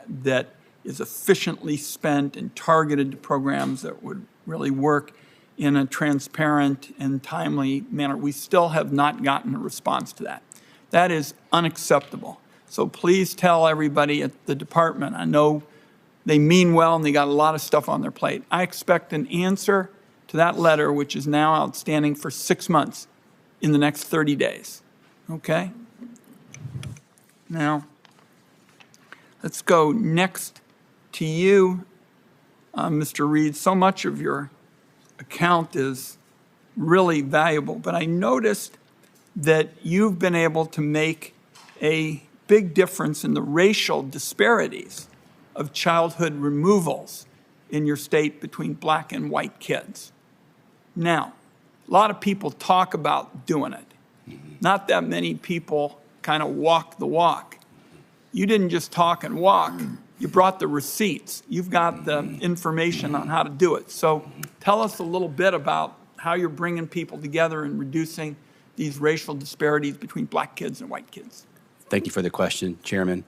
that is efficiently spent and targeted to programs that would really work in a transparent and timely manner. We still have not gotten a response to that. That is unacceptable. So please tell everybody at the department, I know they mean well and they got a lot of stuff on their plate. I expect an answer to that letter, which is now outstanding for 6 months, in the next 30 days. Okay? Now, let's go next to you, Mr. Reed. So much of your account is really valuable, but I noticed that you've been able to make a big difference in the racial disparities of childhood removals in your state between black and white kids. Now, a lot of people talk about doing it. Not that many people kind of walk the walk. You didn't just talk and walk. You brought the receipts. You've got the information on how to do it. So tell us a little bit about how you're bringing people together and reducing these racial disparities between black kids and white kids. Thank you for the question, Chairman.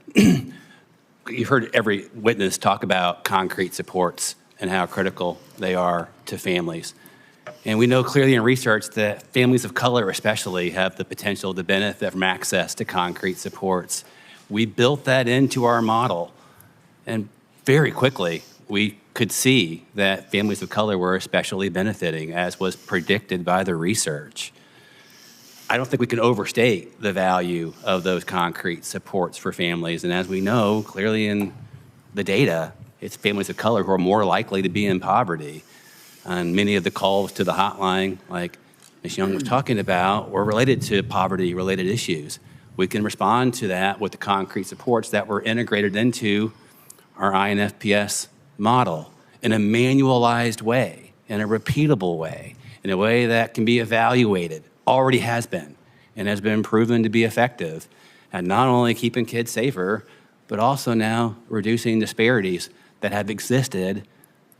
You've heard every witness talk about concrete supports and how critical they are to families. And we know clearly in research that families of color especially have the potential to benefit from access to concrete supports. We built that into our model, and very quickly we could see that families of color were especially benefiting, as was predicted by the research. I don't think we can overstate the value of those concrete supports for families. And as we know clearly in the data, it's families of color who are more likely to be in poverty. And many of the calls to the hotline, like Ms. Young was talking about, were related to poverty-related issues. We can respond to that with the concrete supports that were integrated into our INFPS model in a manualized way, in a repeatable way, in a way that can be evaluated, already has been, and has been proven to be effective at not only keeping kids safer, but also now reducing disparities that have existed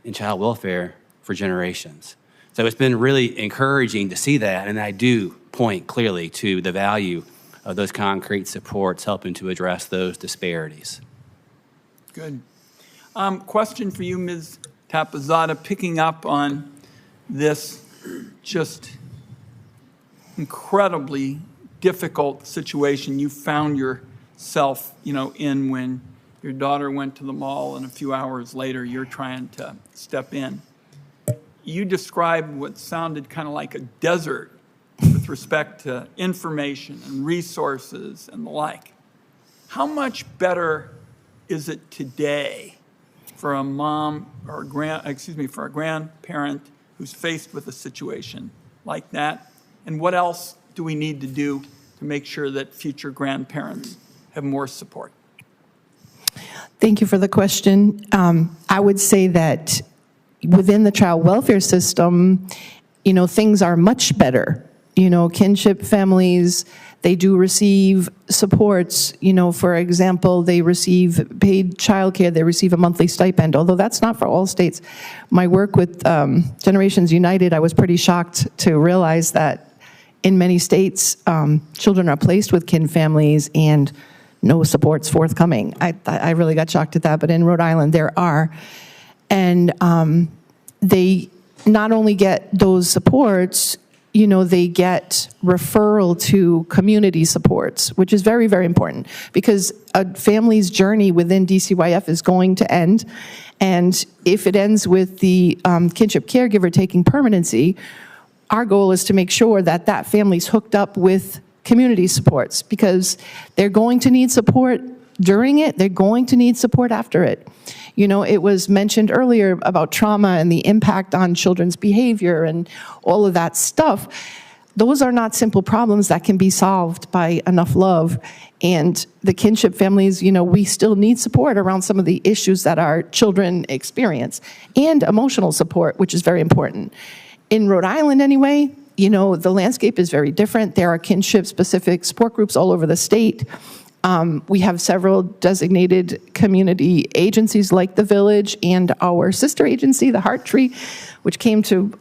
in child welfare for generations. So it's been really encouraging to see that, and I do point clearly to the value of those concrete supports helping to address those disparities. Good. Question for you, Ms. Tapazada, picking up on this just incredibly difficult situation you found yourself, in when your daughter went to the mall and a few hours later you're trying to step in. You described what sounded kind of like a desert with respect to information and resources and the like. How much better is it today for a mom or for a grandparent who's faced with a situation like that? And what else do we need to do to make sure that future grandparents have more support? Thank you for the question. I would say that within the child welfare system, things are much better. Kinship families, they do receive supports. For example, they receive paid childcare, they receive a monthly stipend, although that's not for all states. My work with Generations United, I was pretty shocked to realize that in many states, children are placed with kin families and no support's forthcoming. I really got shocked at that, but in Rhode Island there are. And they not only get those supports, they get referral to community supports, which is very, very important because a family's journey within DCYF is going to end. And if it ends with the kinship caregiver taking permanency, our goal is to make sure that that family's hooked up with community supports because they're going to need support during it, they're going to need support after it. You know, it was mentioned earlier about trauma and the impact on children's behavior and all of that stuff. Those are not simple problems that can be solved by enough love. And the kinship families, you know, we still need support around some of the issues that our children experience, and emotional support, which is very important. In Rhode Island anyway, you know, the landscape is very different. There are kinship-specific support groups all over the state. We have several designated community agencies like the Village and our sister agency, the Heart Tree, which came to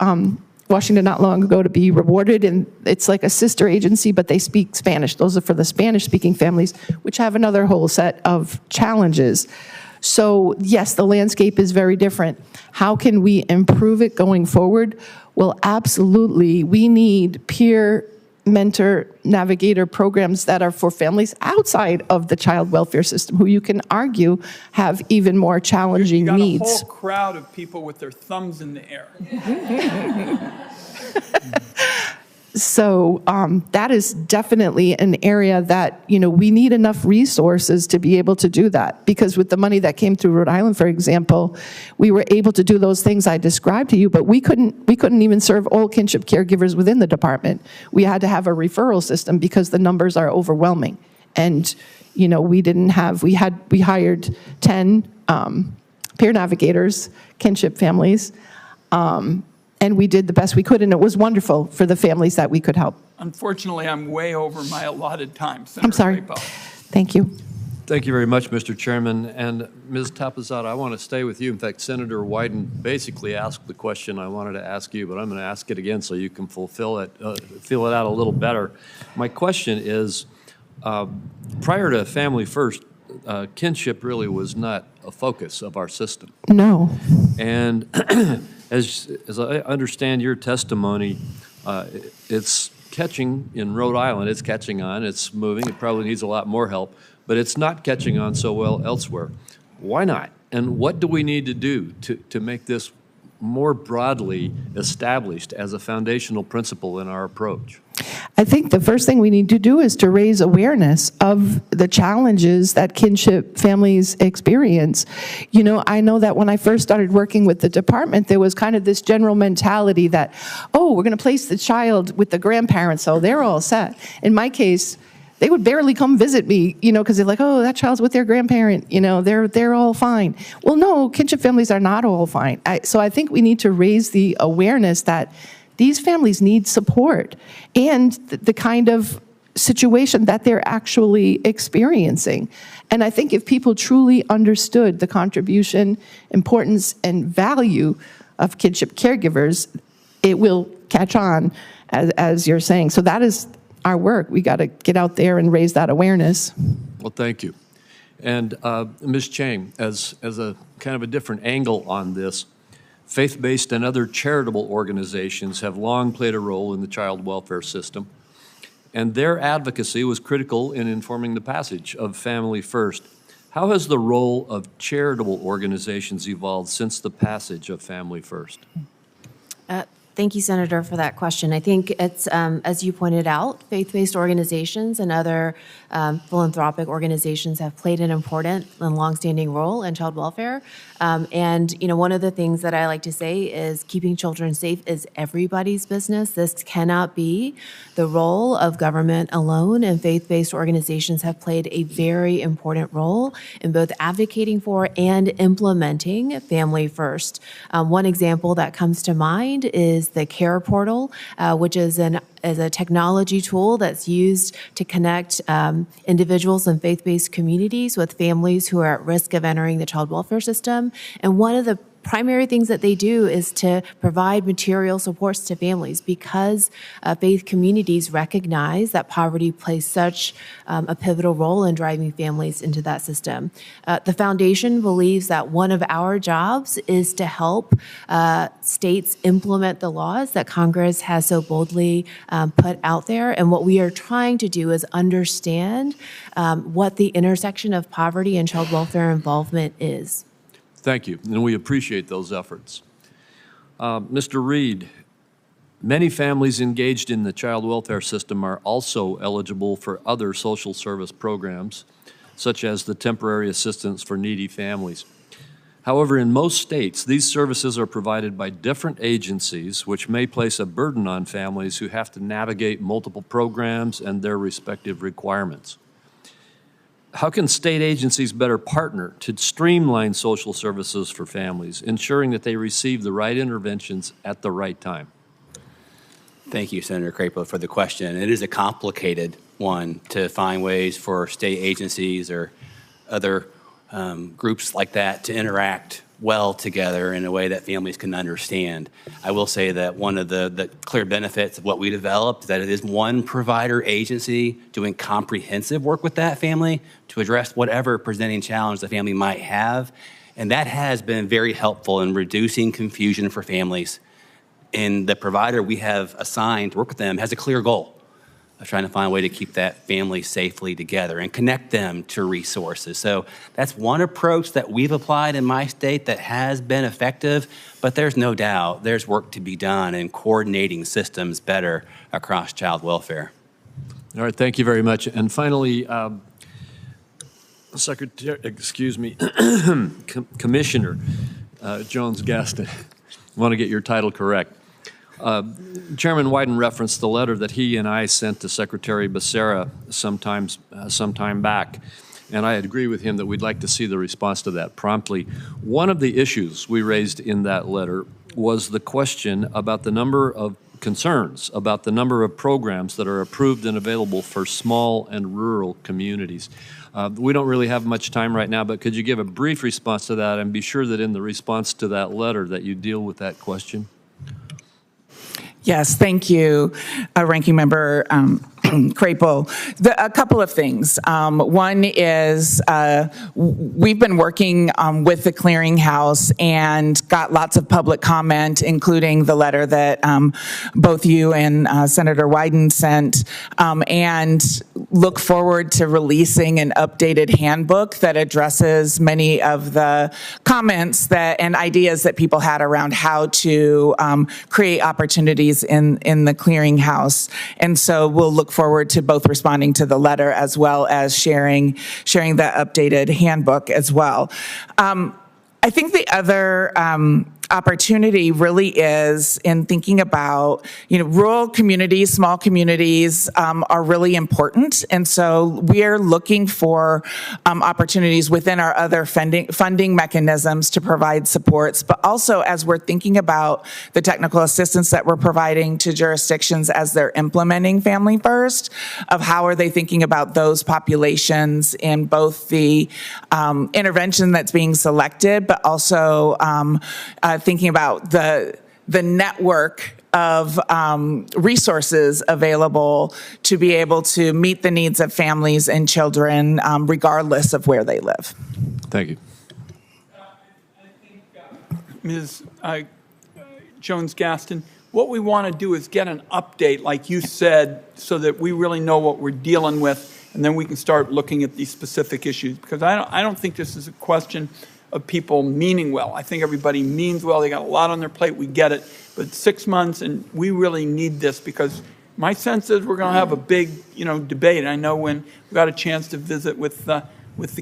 Washington not long ago to be rewarded, and it's like a sister agency, but they speak Spanish. Those are for the Spanish-speaking families, which have another whole set of challenges. So yes, the landscape is very different. How can we improve it going forward? Well, absolutely, we need peer mentor navigator programs that are for families outside of the child welfare system, who you can argue have even more challenging you got needs. a whole crowd of people with their thumbs in the air. So that is definitely an area that, you know, we need enough resources to be able to do that. Because with the money that came through Rhode Island, for example, we were able to do those things I described to you, but we couldn't even serve all kinship caregivers within the department. We had to have a referral system because the numbers are overwhelming. And, you know, we hired 10 peer navigators, kinship families, and we did the best we could, and it was wonderful for the families that we could help. Unfortunately, I'm way over my allotted time, Senator I'm sorry. Crapo. Thank you. Thank you very much, Mr. Chairman. And Ms. Tapazada, I want to stay with you. In fact, Senator Wyden basically asked the question I wanted to ask you, but I'm going to ask it again so you can feel it out a little better. My question is, prior to Family First, kinship really was not a focus of our system. No. And as I understand your testimony, it's catching in Rhode Island. It's catching on. It's moving. It probably needs a lot more help, but it's not catching on so well elsewhere. Why not? And what do we need to do to make this more broadly established as a foundational principle in our approach? I think the first thing we need to do is to raise awareness of the challenges that kinship families experience. You know, I know that when I first started working with the department, there was kind of this general mentality that, oh, we're going to place the child with the grandparents, so they're all set. In my case, they would barely come visit me, you know, because they're like, oh, that child's with their grandparent, you know, they're all fine. Well, no, kinship families are not all fine. So I think we need to raise the awareness that these families need support and the kind of situation that they're actually experiencing. And I think if people truly understood the contribution, importance, and value of kinship caregivers, it will catch on, as you're saying. So that is our work. We got to get out there and raise that awareness. Well, thank you. And Ms. Chang, as a kind of a different angle on this, faith-based and other charitable organizations have long played a role in the child welfare system, and their advocacy was critical in informing the passage of Family First. How has the role of charitable organizations evolved since the passage of Family First? Thank you, Senator, for that question. I think it's, as you pointed out, faith-based organizations and other philanthropic organizations have played an important and longstanding role in child welfare. And, you know, one of the things that I like to say is keeping children safe is everybody's business. This cannot be the role of government alone, and faith-based organizations have played a very important role in both advocating for and implementing Family First. One example that comes to mind is the Care Portal, which is a technology tool that's used to connect individuals in faith-based communities with families who are at risk of entering the child welfare system. And one of the primary things that they do is to provide material supports to families because faith communities recognize that poverty plays such a pivotal role in driving families into that system. The foundation believes that one of our jobs is to help states implement the laws that Congress has so boldly put out there. And what we are trying to do is understand what the intersection of poverty and child welfare involvement is. Thank you, and we appreciate those efforts. Mr. Reed, many families engaged in the child welfare system are also eligible for other social service programs, such as the temporary assistance for needy families. However, in most states, these services are provided by different agencies, which may place a burden on families who have to navigate multiple programs and their respective requirements. How can state agencies better partner to streamline social services for families, ensuring that they receive the right interventions at the right time? Thank you, Senator Crapo, for the question. It is a complicated one to find ways for state agencies or other groups like that to interact well together in a way that families can understand. I will say that one of the clear benefits of what we developed is that it is one provider agency doing comprehensive work with that family to address whatever presenting challenge the family might have. And that has been very helpful in reducing confusion for families. And the provider we have assigned to work with them has a clear goal of trying to find a way to keep that family safely together and connect them to resources. So that's one approach that we've applied in my state that has been effective, but there's no doubt there's work to be done in coordinating systems better across child welfare. All right, thank you very much. And finally, Commissioner Jones-Gaston, I want to get your title correct. Chairman Wyden referenced the letter that he and I sent to Secretary Becerra some time back, and I agree with him that we'd like to see the response to that promptly. One of the issues we raised in that letter was the question about the number of concerns about the number of programs that are approved and available for small and rural communities. We don't really have much time right now, but could you give a brief response to that and be sure that in the response to that letter that you deal with that question? Yes, thank you, Ranking Member Crapo. A couple of things. One is we've been working with the Clearinghouse and got lots of public comment, including the letter that both you and Senator Wyden sent, and look forward to releasing an updated handbook that addresses many of the comments and ideas that people had around how to create opportunities in the Clearinghouse. And so we'll look forward to both responding to the letter as well as sharing the updated handbook as well. I think the other opportunity really is in thinking about, rural communities, small communities are really important. And so we're looking for opportunities within our other funding mechanisms to provide supports, but also as we're thinking about the technical assistance that we're providing to jurisdictions as they're implementing Family First, of how are they thinking about those populations in both the intervention that's being selected, but also thinking about the network of resources available to be able to meet the needs of families and children regardless of where they live. Thank you. I think, Ms. Jones-Gaston, what we want to do is get an update, like you said, so that we really know what we're dealing with, and then we can start looking at these specific issues. Because I don't think this is a question of people meaning well. I think everybody means well. They got a lot on their plate. We get it. But 6 months, and we really need this because my sense is we're going to have a big, debate. I know when we got a chance to visit with the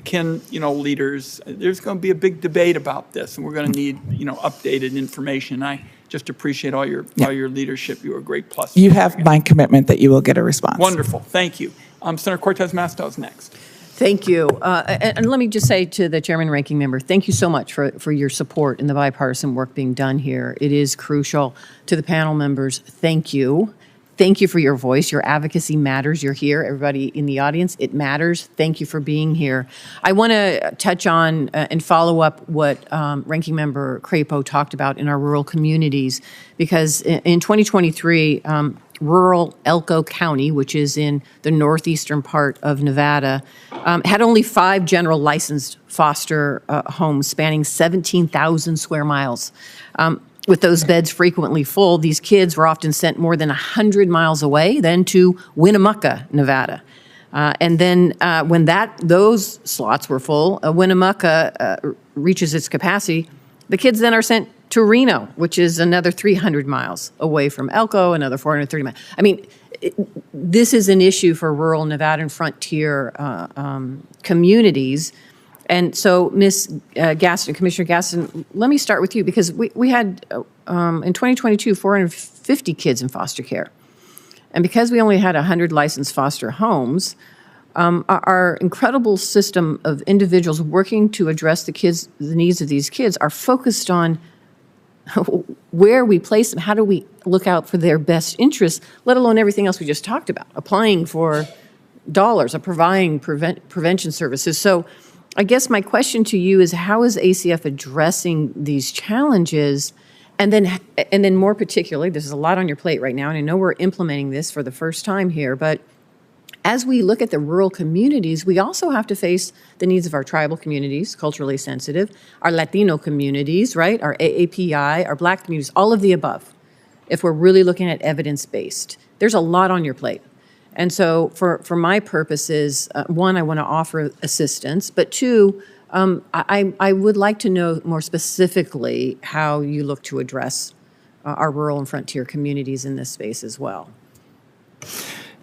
kin, leaders, there's going to be a big debate about this, and we're going to need, updated information. I just appreciate all your leadership. You are a great plus. You have my commitment that you will get a response. Wonderful. Thank you. Senator Cortez-Masto next. Thank you. And let me just say to the Chairman and Ranking Member, thank you so much for your support in the bipartisan work being done here. It is crucial. To the panel members, thank you. Thank you for your voice. Your advocacy matters. You're here. Everybody in the audience, it matters. Thank you for being here. I want to touch on and follow up what Ranking Member Crapo talked about in our rural communities, because in 2023, rural Elko County, which is in the northeastern part of Nevada, had only 5 general licensed foster homes spanning 17,000 square miles. With those beds frequently full, these kids were often sent more than 100 miles away, then to Winnemucca, Nevada. And then when those slots were full, Winnemucca reaches its capacity, The kids then are sent to Reno, which is another 300 miles away from Elko, another 430 miles. I mean, this is an issue for rural Nevada and frontier communities. And so, Ms. Gaston, Commissioner Gaston, let me start with you, because we had, in 2022, 450 kids in foster care. And because we only had 100 licensed foster homes, our incredible system of individuals working to address the needs of these kids are focused on where we place them, how do we look out for their best interests, let alone everything else we just talked about, applying for dollars, or providing prevention services. So I guess my question to you is, how is ACF addressing these challenges? And then more particularly, there's a lot on your plate right now, and I know we're implementing this for the first time here, but as we look at the rural communities, we also have to face the needs of our tribal communities, culturally sensitive, our Latino communities, right? Our AAPI, our Black communities, all of the above. If we're really looking at evidence-based, there's a lot on your plate. And so for my purposes, one, I want to offer assistance, but two, I would like to know more specifically how you look to address our rural and frontier communities in this space as well.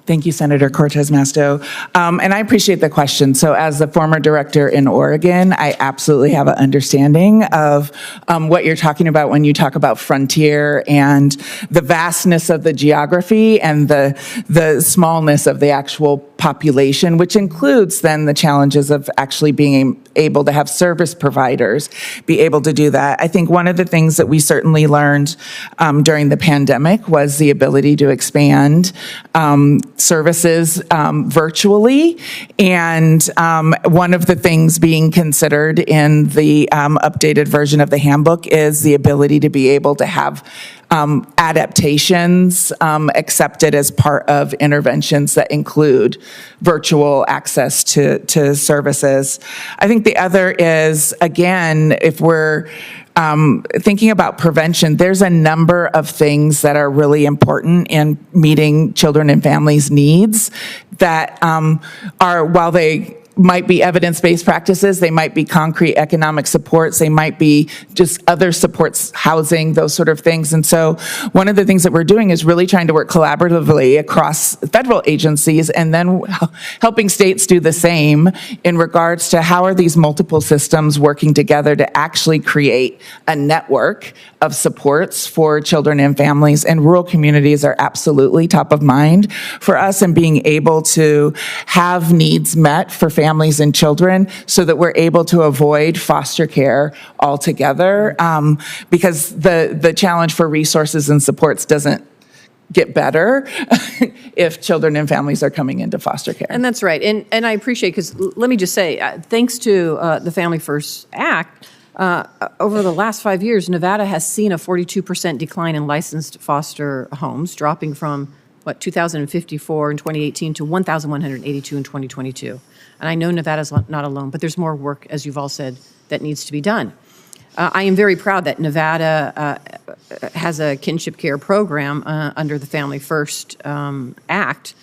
Thank you, Senator Cortez Masto. And I appreciate the question. So as the former director in Oregon, I absolutely have an understanding of what you're talking about when you talk about frontier and the vastness of the geography and the smallness of the actual population, which includes then the challenges of actually being able to have service providers be able to do that. I think one of the things that we certainly learned during the pandemic was the ability to expand services virtually. And one of the things being considered in the updated version of the handbook is the ability to be able to have adaptations accepted as part of interventions that include virtual access to services. I think the other is, again, if we're thinking about prevention, there's a number of things that are really important in meeting children and families' needs that are, while they might be evidence-based practices, they might be concrete economic supports, they might be just other supports, housing, those sort of things. And so one of the things that we're doing is really trying to work collaboratively across federal agencies and then helping states do the same in regards to how are these multiple systems working together to actually create a network of supports for children and families. And rural communities are absolutely top of mind for us, and being able to have needs met for families and children so that we're able to avoid foster care altogether, because the challenge for resources and supports doesn't get better if children and families are coming into foster care. And that's right. And I appreciate, because let me just say, thanks to the Family First Act, over the last 5 years, Nevada has seen a 42% decline in licensed foster homes, dropping from 2,054 in 2018 to 1,182 in 2022. And I know Nevada's not alone, but there's more work, as you've all said, that needs to be done. I am very proud that Nevada has a kinship care program under the Family First Act,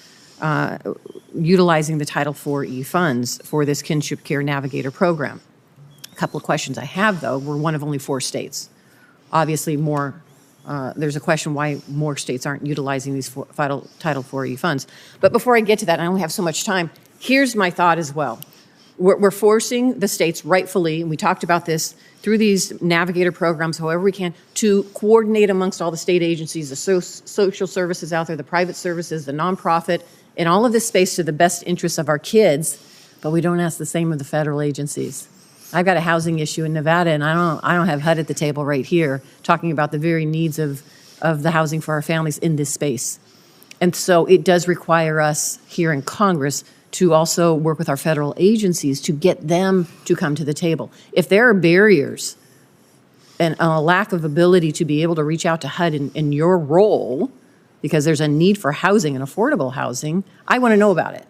utilizing the Title IV-E funds for this kinship care navigator program. A couple of questions I have, though. We're one of only 4 states. Obviously, there's a question why more states aren't utilizing these Title IV-E funds. But before I get to that, I only have so much time. Here's my thought as well. We're forcing the states, rightfully, and we talked about this, through these navigator programs, however we can, to coordinate amongst all the state agencies, the social services out there, the private services, the nonprofit, in all of this space to the best interests of our kids, but we don't ask the same of the federal agencies. I've got a housing issue in Nevada, and I don't have HUD at the table right here talking about the very needs of the housing for our families in this space. And so it does require us here in Congress to also work with our federal agencies to get them to come to the table. If there are barriers and a lack of ability to be able to reach out to HUD in your role, because there's a need for housing and affordable housing, I want to know about it.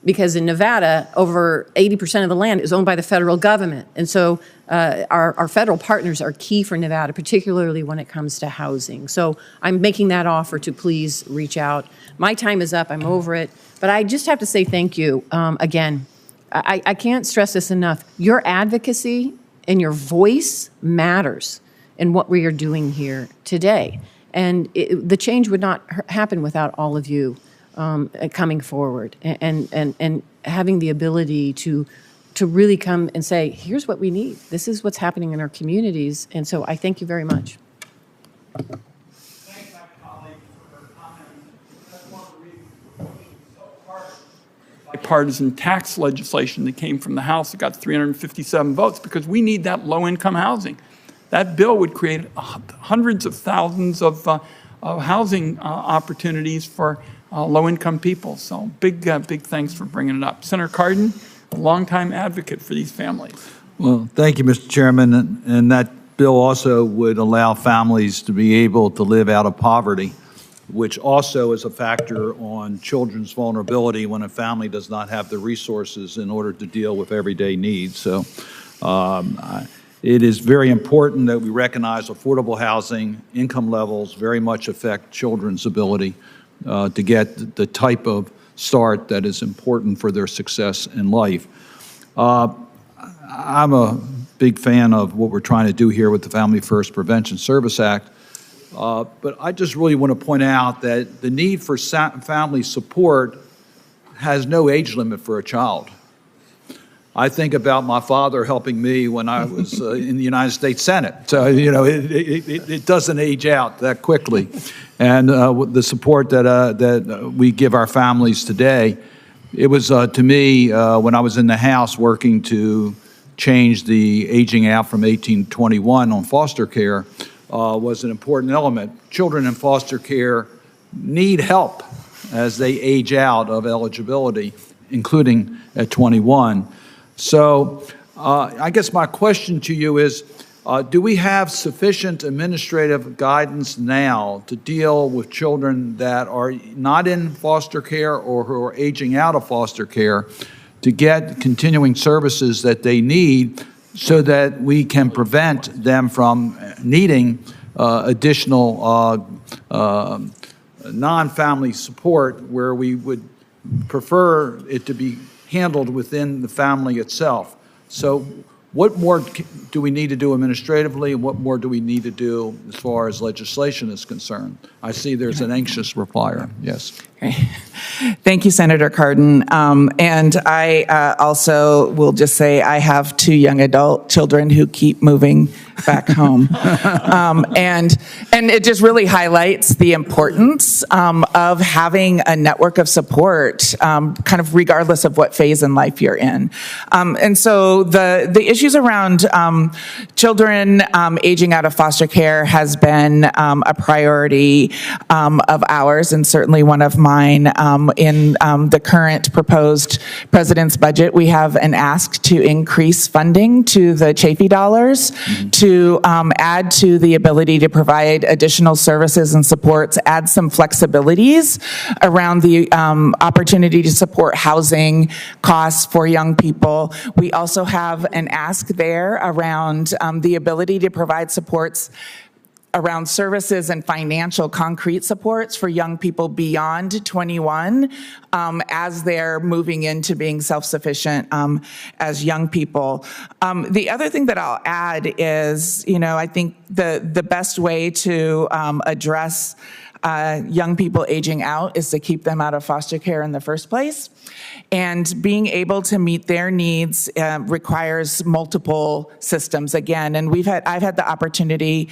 Because in Nevada, over 80% of the land is owned by the federal government. And so our federal partners are key for Nevada, particularly when it comes to housing. So I'm making that offer to please reach out. My time is up. I'm over it. But I just have to say thank you. Again, I can't stress this enough. Your advocacy and your voice matters in what we are doing here today. And the change would not happen without all of you coming forward and having the ability to really come and say, here's what we need. This is what's happening in our communities. And so I thank you very much. Thanks, my colleague, for her comments. That's one of the reasons we're pushing so hard. Bipartisan tax legislation that came from the House that got 357 votes, because we need that low-income housing. That bill would create hundreds of thousands of housing opportunities for low-income people. So big thanks for bringing it up. Senator Cardin, a longtime advocate for these families. Well, thank you, Mr. Chairman. And that bill also would allow families to be able to live out of poverty, which also is a factor on children's vulnerability when a family does not have the resources in order to deal with everyday needs. So it is very important that we recognize affordable housing, income levels very much affect children's ability to get the type of start that is important for their success in life. I'm a big fan of what we're trying to do here with the Family First Prevention Service Act, but I just really want to point out that the need for family support has no age limit for a child. I think about my father helping me when I was in the United States Senate. So, you know, it doesn't age out that quickly. And the support that we give our families today, it was, to me, when I was in the House working to change the aging out from 18 to 21 on foster care, was an important element. Children in foster care need help as they age out of eligibility, including at 21. So I guess my question to you is, do we have sufficient administrative guidance now to deal with children that are not in foster care or who are aging out of foster care to get continuing services that they need so that we can prevent them from needing additional non-family support, where we would prefer it to be handled within the family itself? So what more do we need to do administratively, and what more do we need to do as far as legislation is concerned? I see there's an anxious replier. Yes. Thank you, Senator Cardin. And I also will just say I have 2 young adult children who keep moving back home. And it just really highlights the importance of having a network of support, kind of regardless of what phase in life you're in. And so the issues around children aging out of foster care has been a priority of ours, and certainly one of mine. In the current proposed president's budget, we have an ask to increase funding to the Chafee dollars, to add to the ability to provide additional services and supports, add some flexibilities around the opportunity to support housing costs for young people. We also have an ask there around the ability to provide supports around services and financial concrete supports for young people beyond 21 as they're moving into being self-sufficient as young people. The other thing that I'll add is, you know, I think the best way to address young people aging out is to keep them out of foster care in the first place. And being able to meet their needs requires multiple systems again. And I've had the opportunity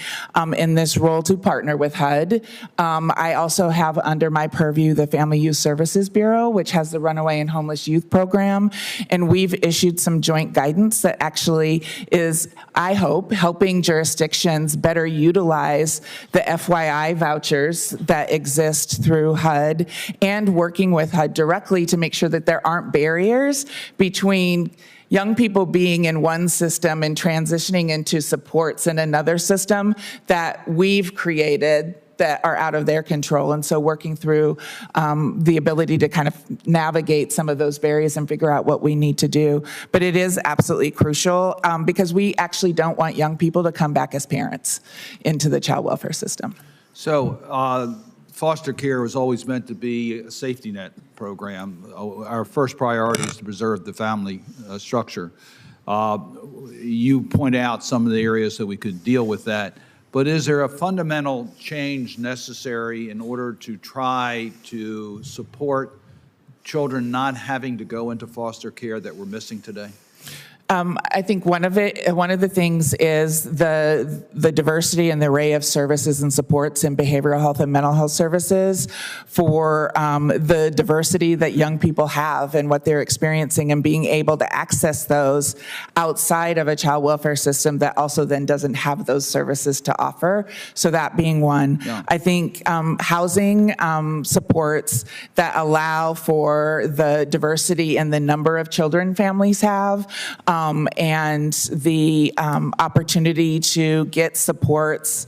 in this role to partner with HUD. I also have under my purview the Family Youth Services Bureau, which has the Runaway and Homeless Youth Program. And we've issued some joint guidance that actually is, I hope, helping jurisdictions better utilize the FYI vouchers that exist through HUD, and working with HUD directly to make sure that there aren't barriers between young people being in one system and transitioning into supports in another system that we've created that are out of their control. And so working through the ability to kind of navigate some of those barriers and figure out what we need to do. But it is absolutely crucial because we actually don't want young people to come back as parents into the child welfare system. So foster care was always meant to be a safety net program. Our first priority is to preserve the family structure. You point out some of the areas that we could deal with that, but is there a fundamental change necessary in order to try to support children not having to go into foster care that we're missing today? I think one of the things is the diversity and the array of services and supports in behavioral health and mental health services for the diversity that young people have and what they're experiencing, and being able to access those outside of a child welfare system that also then doesn't have those services to offer. So that being one. Yeah. I think housing supports that allow for the diversity and the number of children families have, and the opportunity to get supports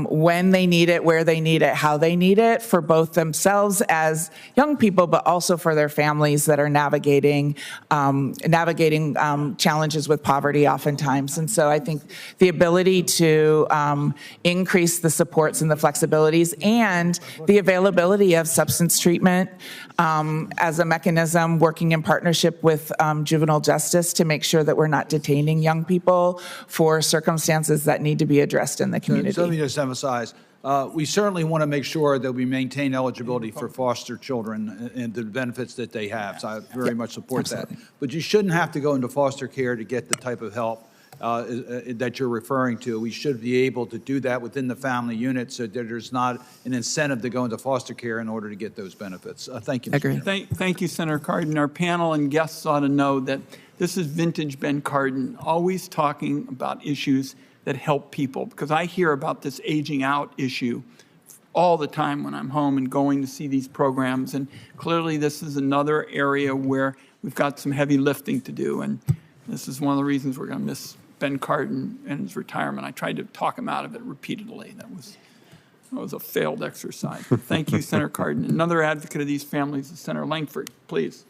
when they need it, where they need it, how they need it, for both themselves as young people, but also for their families that are navigating challenges with poverty oftentimes. And so I think the ability to increase the supports and the flexibilities and the availability of substance treatment as a mechanism, working in partnership with juvenile justice to make sure that we're not detaining young people for circumstances that need to be addressed in the community. So let me just emphasize, we certainly want to make sure that we maintain eligibility for foster children and the benefits that they have. So I very much support that. But you shouldn't have to go into foster care to get the type of help that you're referring to. We should be able to do that within the family unit so that there's not an incentive to go into foster care in order to get those benefits. Thank you, Mr. Chairman. Thank you, Senator Cardin. Our panel and guests ought to know that this is vintage Ben Cardin, always talking about issues that help people, because I hear about this aging out issue all the time when I'm home and going to see these programs. And clearly this is another area where we've got some heavy lifting to do. And this is one of the reasons we're going to miss Ben Cardin and his retirement. I tried to talk him out of it repeatedly. That was a failed exercise. But thank you, Senator Cardin. Another advocate of these families is Senator Langford. Please.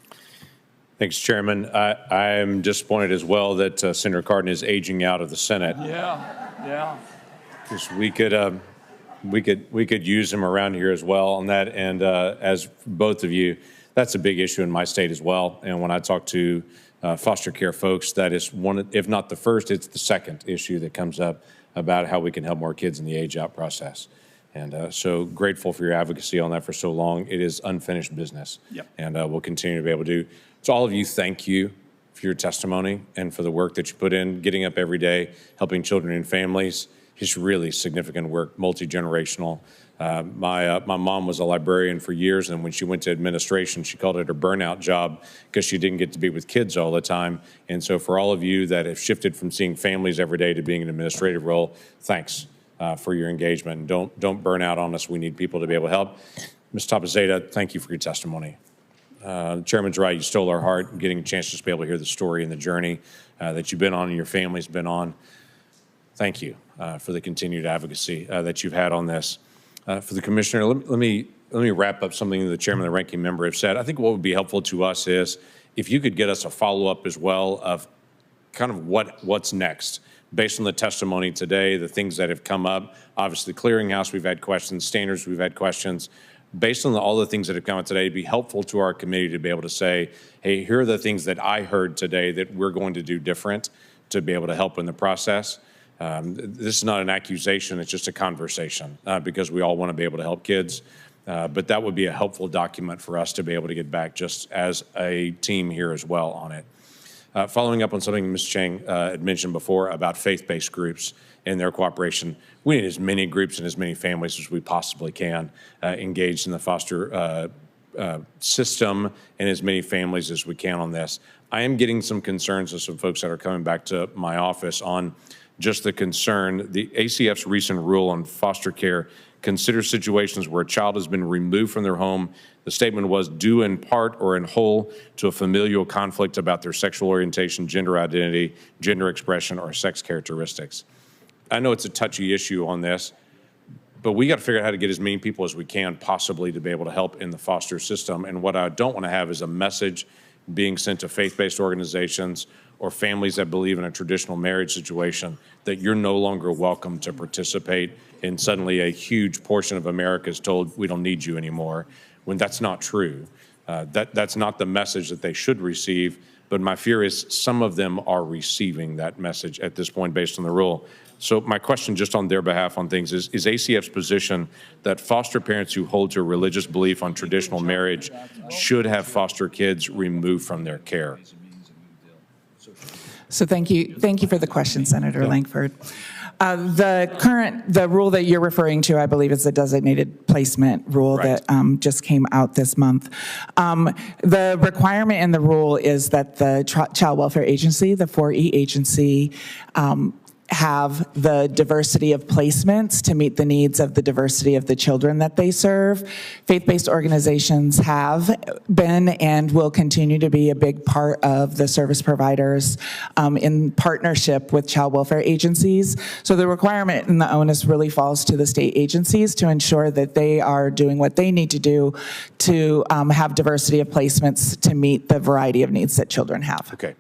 Thanks, Chairman. I'm disappointed as well that Senator Cardin is aging out of the Senate. Yeah. Because we could use him around here as well on that. And as both of you, that's a big issue in my state as well. And when I talk to foster care folks, that is one, if not the first, it's the second issue that comes up about how we can help more kids in the age out process. And so grateful for your advocacy on that for so long. It is unfinished business. Yep. And we'll continue to be able to do. So all of you, thank you for your testimony and for the work that you put in, getting up every day, helping children and families. It's really significant work, multi-generational. My mom was a librarian for years, and when she went to administration, she called it her burnout job because she didn't get to be with kids all the time. And so for all of you that have shifted from seeing families every day to being an administrative role, thanks for your engagement. Don't burn out on us. We need people to be able to help. Ms. Tapazeda, thank you for your testimony. The chairman's right. You stole our heart, getting a chance to be able to hear the story and the journey that you've been on and your family's been on. Thank you for the continued advocacy that you've had on this. For the commissioner, let me wrap up something that the chairman and the ranking member have said. I think what would be helpful to us is if you could get us a follow-up as well of kind of what's next based on the testimony today, the things that have come up. Obviously, clearinghouse, we've had questions, standards, we've had questions. Based on all the things that have come out today, it'd be helpful to our committee to be able to say, hey, here are the things that I heard today that we're going to do different to be able to help in the process. This is not an accusation, it's just a conversation because we all want to be able to help kids. But that would be a helpful document for us to be able to get back just as a team here as well on it. Following up on something Ms. Chang had mentioned before about faith-based groups and their cooperation, we need as many groups and as many families as we possibly can engaged in the foster system and as many families as we can on this. I am getting some concerns of some folks that are coming back to my office on just the concern. The ACF's recent rule on foster care considers situations where a child has been removed from their home. The statement was due in part or in whole to a familial conflict about their sexual orientation, gender identity, gender expression, or sex characteristics. I know it's a touchy issue on this, but we got to figure out how to get as many people as we can possibly to be able to help in the foster system. And what I don't want to have is a message being sent to faith-based organizations or families that believe in a traditional marriage situation that you're no longer welcome to participate, and suddenly a huge portion of America is told we don't need you anymore, when that's not true. That's not the message that they should receive. But my fear is some of them are receiving that message at this point based on the rule. So my question just on their behalf on things is ACF's position that foster parents who hold to a religious belief on traditional marriage should have foster kids removed from their care? So thank you for the question, Senator Langford. The rule that you're referring to, I believe, is the designated placement rule Right. that just came out this month. The requirement in the rule is that the Child Welfare Agency, the 4E agency, have the diversity of placements to meet the needs of the diversity of the children that they serve. Faith-based organizations have been and will continue to be a big part of the service providers in partnership with child welfare agencies. So the requirement and the onus really falls to the state agencies to ensure that they are doing what they need to do to have diversity of placements to meet the variety of needs that children have. Okay.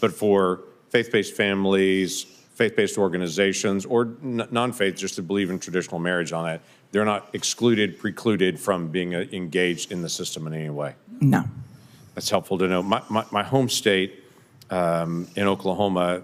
But for faith-based families, faith-based organizations, or non-faith, just to believe in traditional marriage on that, they're not excluded, precluded from being engaged in the system in any way? No. That's helpful to know. My home state in Oklahoma,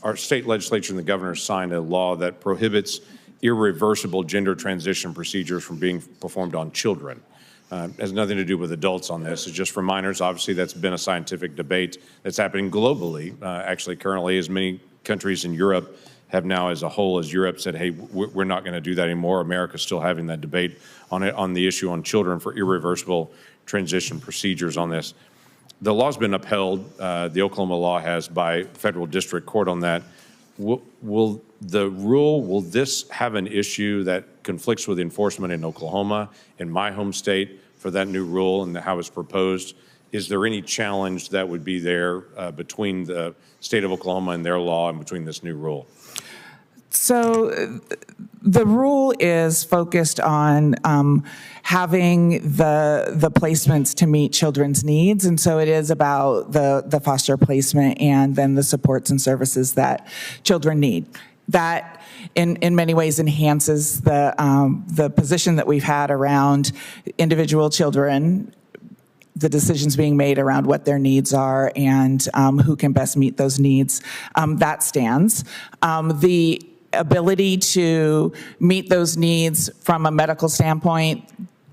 our state legislature and the governor signed a law that prohibits irreversible gender transition procedures from being performed on children. Has nothing to do with adults on this. It's just for minors. Obviously, that's been a scientific debate that's happening globally. Actually, currently, as many countries in Europe have now, as a whole, as Europe said, hey, we're not going to do that anymore. America's still having that debate on the issue on children for irreversible transition procedures on this. The law's been upheld, the Oklahoma law has, by federal district court on that. Will this have an issue that conflicts with enforcement in Oklahoma, in my home state, for that new rule and how it's proposed? Is there any challenge that would be there between the state of Oklahoma and their law and between this new rule? So the rule is focused on having the placements to meet children's needs, and so it is about the foster placement and then the supports and services that children need. That in many ways enhances the position that we've had around individual children, the decisions being made around what their needs are and who can best meet those needs. That stands. The ability to meet those needs from a medical standpoint,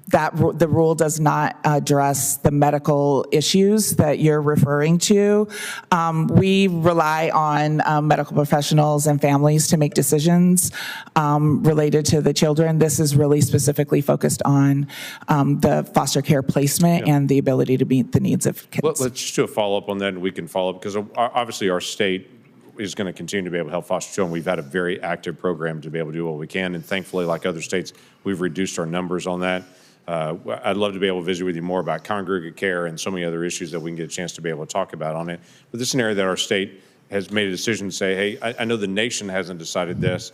that the rule does not address the medical issues that you're referring to. We rely on medical professionals and families to make decisions related to the children. This is really specifically focused on the foster care placement and the ability to meet the needs of kids. Let's just do a follow-up on that, and we can follow up, because obviously our state is going to continue to be able to help foster children. We've had a very active program to be able to do what we can, and thankfully, like other states, we've reduced our numbers on that. I'd love to be able to visit with you more about congregate care and so many other issues that we can get a chance to be able to talk about on it. But this is an area that our state has made a decision to say, hey, I know the nation hasn't decided this,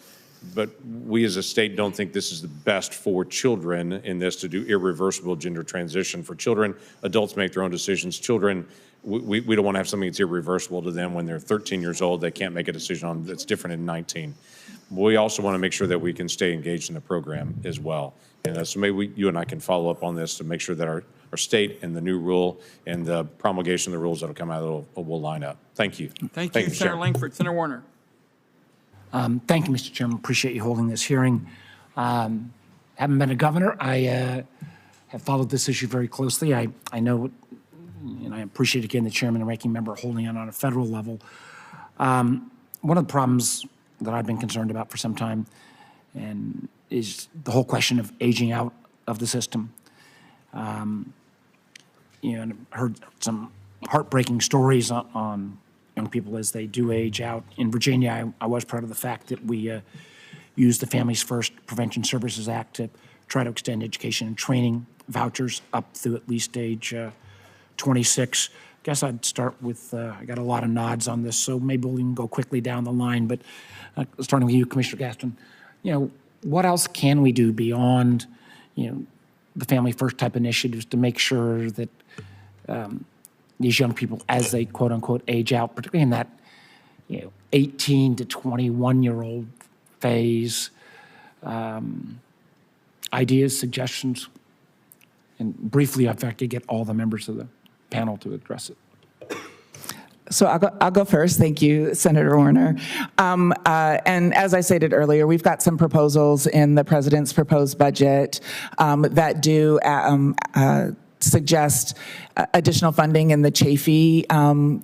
but we as a state don't think this is the best for children in this, to do irreversible gender transition for children. Adults make their own decisions. Children, we don't want to have something that's irreversible to them when they're 13 years old. They can't make a decision on that's different in 19. We also want to make sure that we can stay engaged in the program as well. And so maybe you and I can follow up on this to make sure that our state and the new rule and the promulgation of the rules that will come out of it will line up. Thank you. Thank you, Senator Langford. Senator Warner. Thank you, Mr. Chairman. Appreciate you holding this hearing. Haven't been a governor. I have followed this issue very closely. I know, and I appreciate again the chairman and ranking member holding it on a federal level. One of the problems that I've been concerned about for some time and is the whole question of aging out of the system. And I've heard some heartbreaking stories on young people as they do age out. In Virginia, I was proud of the fact that we used the Families First Prevention Services Act to try to extend education and training vouchers up through at least age 26. I guess I'd start with, I got a lot of nods on this, so maybe we can go quickly down the line, but starting with you, Commissioner Gaston, what else can we do beyond, the Family First type initiatives to make sure that these young people, as they quote unquote age out, particularly in that 18 to 21-year-old phase, ideas, suggestions, and briefly, if I could get all the members of the panel to address it. So I'll go first. Thank you, Senator Warner. And as I stated earlier, we've got some proposals in the president's proposed budget that do suggest additional funding in the Chafee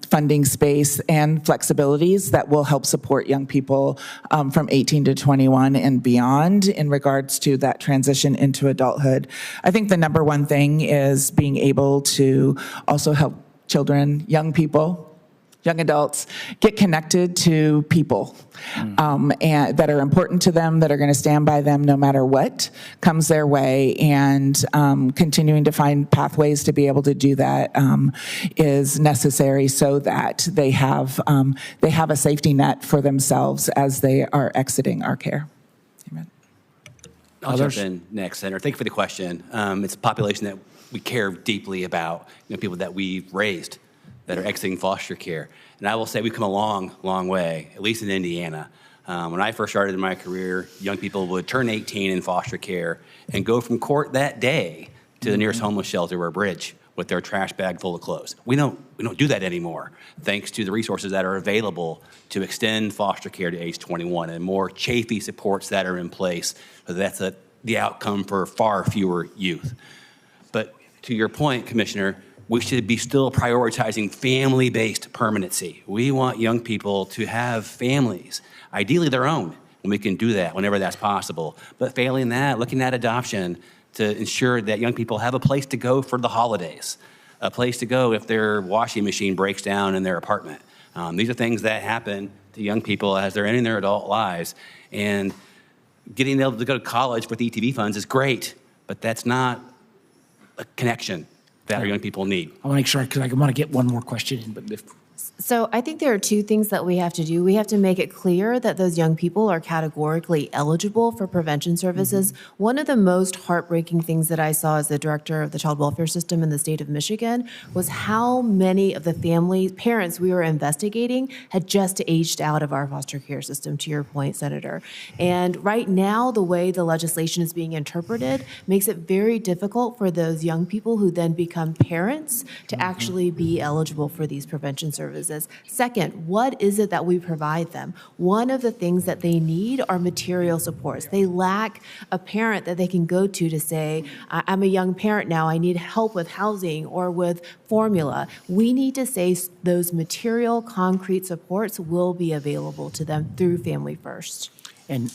funding space and flexibilities that will help support young people from 18 to 21 and beyond in regards to that transition into adulthood. I think the number one thing is being able to also help children, young people, young adults get connected to people and that are important to them, that are going to stand by them no matter what comes their way, and continuing to find pathways to be able to do that is necessary so that they have a safety net for themselves as they are exiting our care. Amen. I'll jump in next, Senator. Thank you for the question. It's a population that we care deeply about, people that we've raised that are exiting foster care. And I will say we've come a long, long way, at least in Indiana. When I first started in my career, young people would turn 18 in foster care and go from court that day to the nearest homeless shelter or bridge with their trash bag full of clothes. We don't do that anymore, thanks to the resources that are available to extend foster care to age 21 and more Chafee supports that are in place. So that's the outcome for far fewer youth. But to your point, Commissioner, we should be still prioritizing family-based permanency. We want young people to have families, ideally their own, and we can do that whenever that's possible. But failing that, looking at adoption to ensure that young people have a place to go for the holidays, a place to go if their washing machine breaks down in their apartment. These are things that happen to young people as they're ending their adult lives. And getting able to go to college with ETV funds is great, but that's not a connection that our young people need. I want to make sure, because I want to get one more question in, but if So I think there are two things that we have to do. We have to make it clear that those young people are categorically eligible for prevention services. One of the most heartbreaking things that I saw as the director of the child welfare system in the state of Michigan was how many of the parents we were investigating had just aged out of our foster care system, to your point, Senator. And right now, the way the legislation is being interpreted makes it very difficult for those young people who then become parents to actually be eligible for these prevention services. Second, what is it that we provide them? One of the things that they need are material supports. They lack a parent that they can go to say, I'm a young parent now, I need help with housing or with formula. We need to say those material, concrete supports will be available to them through Family First. And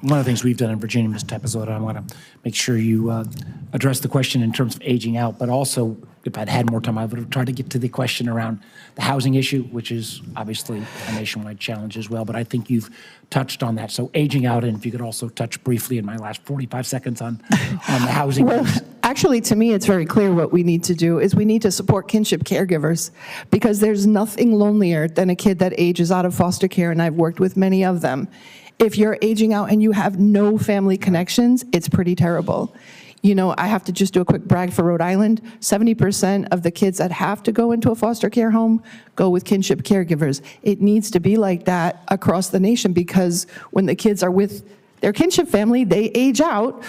one of the things we've done in Virginia, Ms. Tapazotto, I want to make sure you address the question in terms of aging out, but also, if I'd had more time, I would have tried to get to the question around the housing issue, which is obviously a nationwide challenge as well, but I think you've touched on that. So aging out, and if you could also touch briefly in my last 45 seconds on the housing. Well, actually, to me, it's very clear what we need to do is we need to support kinship caregivers, because there's nothing lonelier than a kid that ages out of foster care, and I've worked with many of them. If you're aging out and you have no family connections, it's pretty terrible. You know, I have to just do a quick brag for Rhode Island. 70% of the kids that have to go into a foster care home go with kinship caregivers. It needs to be like that across the nation, because when the kids are with their kinship family, they age out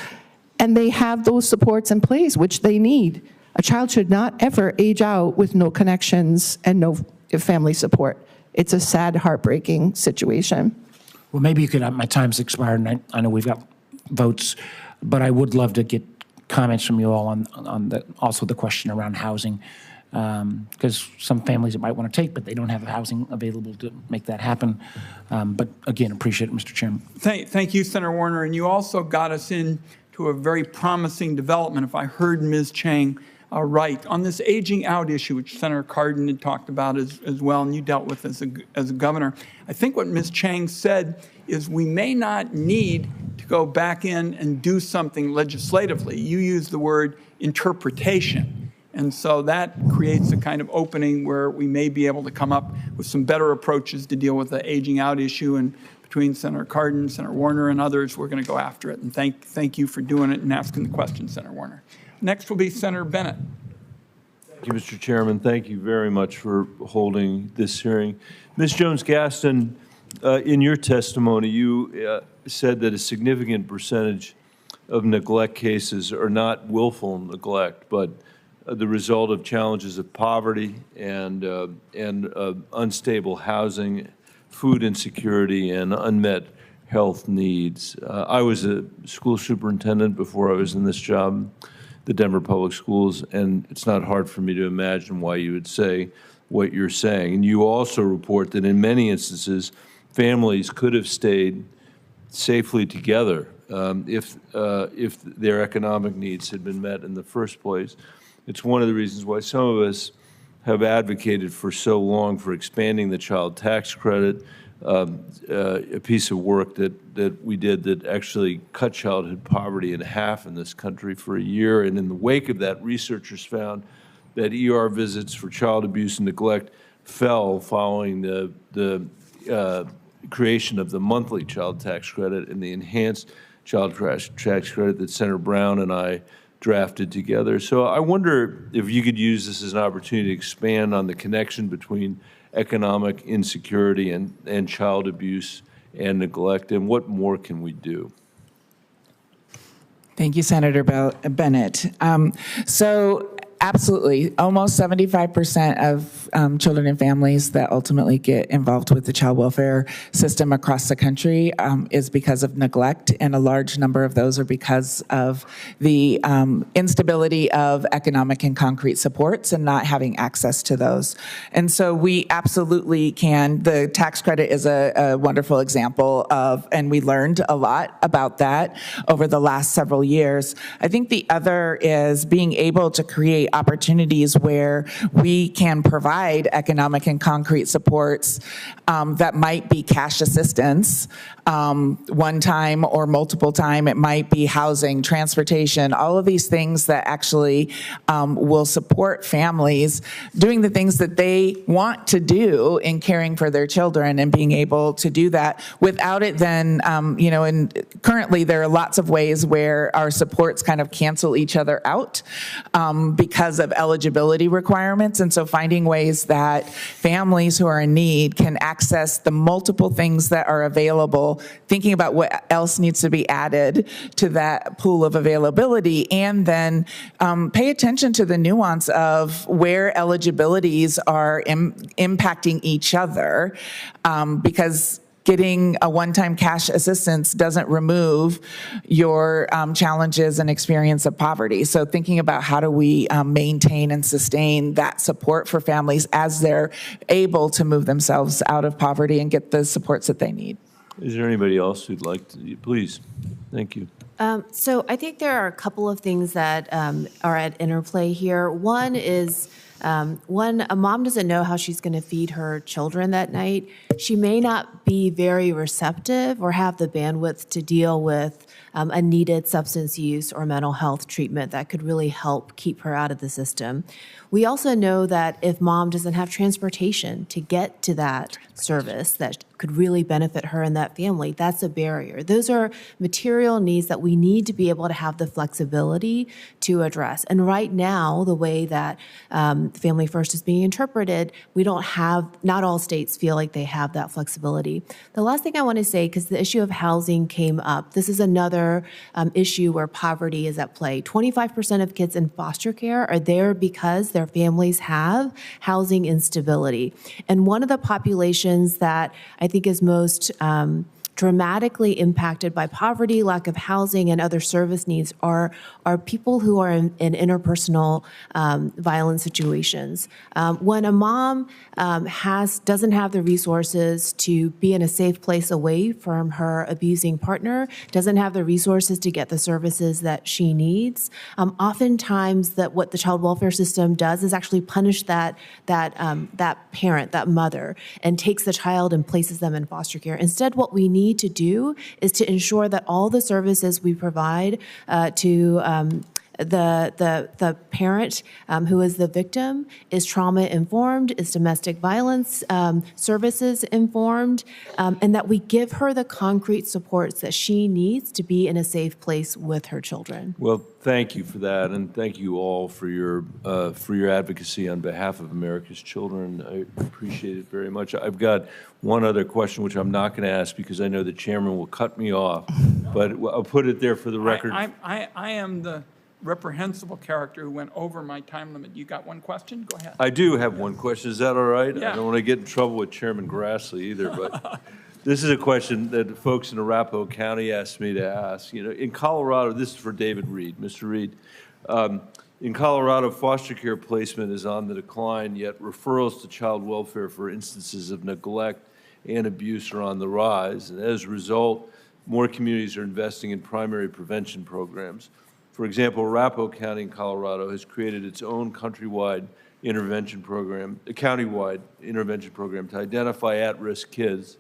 and they have those supports in place, which they need. A child should not ever age out with no connections and no family support. It's a sad, heartbreaking situation. Well, maybe you could, my time's expired, and I know we've got votes, but I would love to get comments from you all on also the question around housing, because some families it might want to take, but they don't have housing available to make that happen. But again, appreciate it, Mr. Chairman. Thank you, Senator Warner. And you also got us into a very promising development, if I heard Ms. Chang right, on this aging out issue, which Senator Cardin had talked about as well, and you dealt with as a governor. I think what Ms. Chang said is we may not need to go back in and do something legislatively. You used the word interpretation. And so that creates a kind of opening where we may be able to come up with some better approaches to deal with the aging out issue. And between Senator Cardin, Senator Warner, and others, we're going to go after it. And thank you for doing it and asking the question, Senator Warner. Next will be Senator Bennett. Thank you, Mr. Chairman. Thank you very much for holding this hearing. Ms. Jones-Gaston, in your testimony, you said that a significant percentage of neglect cases are not willful neglect, but the result of challenges of poverty and unstable housing, food insecurity, and unmet health needs. I was a school superintendent before I was in this job, the Denver Public Schools, and it's not hard for me to imagine why you would say what you're saying. And you also report that in many instances, families could have stayed safely together if their economic needs had been met in the first place. It's one of the reasons why some of us have advocated for so long for expanding the child tax credit, a piece of work that we did that actually cut childhood poverty in half in this country for a year. And in the wake of that, researchers found that ER visits for child abuse and neglect fell following the creation of the monthly child tax credit and the enhanced child tax credit that Senator Brown and I drafted together. So I wonder if you could use this as an opportunity to expand on the connection between economic insecurity and child abuse and neglect, and what more can we do? Thank you, Senator Bennett. So absolutely, almost 75% of children and families that ultimately get involved with the child welfare system across the country is because of neglect, and a large number of those are because of the instability of economic and concrete supports and not having access to those. And so we absolutely can. The tax credit is a wonderful example of, and we learned a lot about that over the last several years. I think the other is being able to create opportunities where we can provide economic and concrete supports that might be cash assistance, one time or multiple time. It might be housing, transportation, all of these things that actually will support families doing the things that they want to do in caring for their children, and being able to do that without it then, and currently there are lots of ways where our supports kind of cancel each other out because of eligibility requirements. And so finding ways that families who are in need can access the multiple things that are available, thinking about what else needs to be added to that pool of availability, and then pay attention to the nuance of where eligibilities are impacting each other, because getting a one-time cash assistance doesn't remove your challenges and experience of poverty. So thinking about how do we maintain and sustain that support for families as they're able to move themselves out of poverty and get the supports that they need. Is there anybody else who'd like to? Please. Thank you. So I think there are a couple of things that are at interplay here. One is when a mom doesn't know how she's going to feed her children that night, she may not be very receptive or have the bandwidth to deal with a needed substance use or mental health treatment that could really help keep her out of the system. We also know that if mom doesn't have transportation to get to that service that could really benefit her and that family, that's a barrier. Those are material needs that we need to be able to have the flexibility to address. And right now, the way that Family First is being interpreted, we don't have, not all states feel like they have that flexibility. The last thing I want to say, because the issue of housing came up, this is another issue where poverty is at play. 25% of kids in foster care are there because their families have housing instability. And one of the populations that I think is most dramatically impacted by poverty, lack of housing, and other service needs are people who are in interpersonal violence situations. When a mom doesn't have the resources to be in a safe place away from her abusing partner, doesn't have the resources to get the services that she needs, oftentimes what the child welfare system does is actually punish that parent, that mother, and takes the child and places them in foster care. Instead, what we need to do is to ensure that all the services we provide to the parent who is the victim is trauma informed, is domestic violence services informed, and that we give her the concrete supports that she needs to be in a safe place with her children. Well, thank you for that, and thank you all for your advocacy on behalf of America's children. I appreciate it very much. I've got one other question, which I'm not going to ask because I know the chairman will cut me off, but I'll put it there for the record. I am the reprehensible character who went over my time limit. You got one question? Go ahead. I do have one question. Is that all right? Yeah. I don't want to get in trouble with Chairman Grassley either, but this is a question that folks in Arapahoe County asked me to ask. You know, in Colorado, this is for David Reed. Mr. Reed, in Colorado, foster care placement is on the decline, yet referrals to child welfare for instances of neglect and abuse are on the rise. And as a result, more communities are investing in primary prevention programs. For example, Arapahoe County in Colorado has created its own countywide intervention program, a countywide intervention program to identify at-risk kids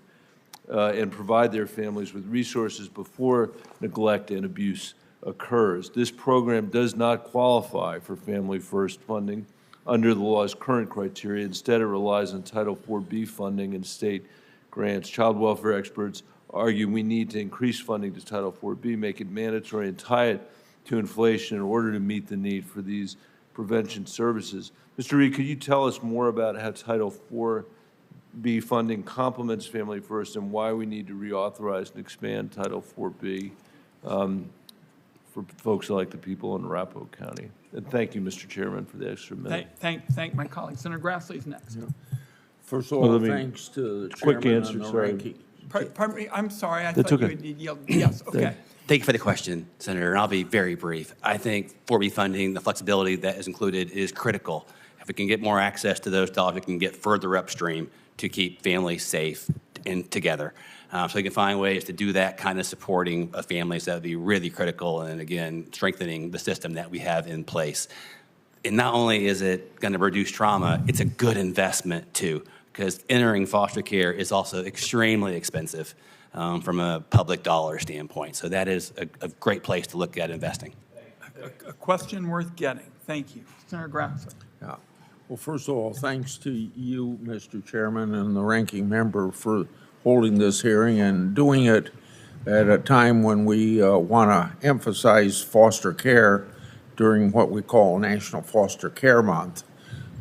and provide their families with resources before neglect and abuse occurs. This program does not qualify for Family First funding under the law's current criteria. Instead, it relies on Title IV-B funding and state grants. Child welfare experts argue we need to increase funding to Title IV-B, make it mandatory, and tie it to inflation in order to meet the need for these prevention services. Mr. Reed, could you tell us more about how Title IV-B funding complements Family First and why we need to reauthorize and expand Title IV-B for folks like the people in Arapahoe County? And thank you, Mr. Chairman, for the extra minute. Thank my colleague. Senator Grassley is next. First of all, thanks to the chairman and the ranking. Pardon me, I'm sorry. I That's thought okay. you had yelled. Yes, okay. Thank you for the question, Senator, and I'll be very brief. I think 4B funding, the flexibility that is included is critical. If we can get more access to those dollars, we can get further upstream to keep families safe and together. So we can find ways to do that kind of supporting of families. That would be really critical, and again, strengthening the system that we have in place. And not only is it going to reduce trauma, it's a good investment too, because entering foster care is also extremely expensive from a public dollar standpoint. So that is a great place to look at investing. A question worth getting. Thank you. Senator Grassley. Yeah. Well, first of all, thanks to you, Mr. Chairman, and the ranking member for holding this hearing and doing it at a time when we want to emphasize foster care during what we call National Foster Care Month.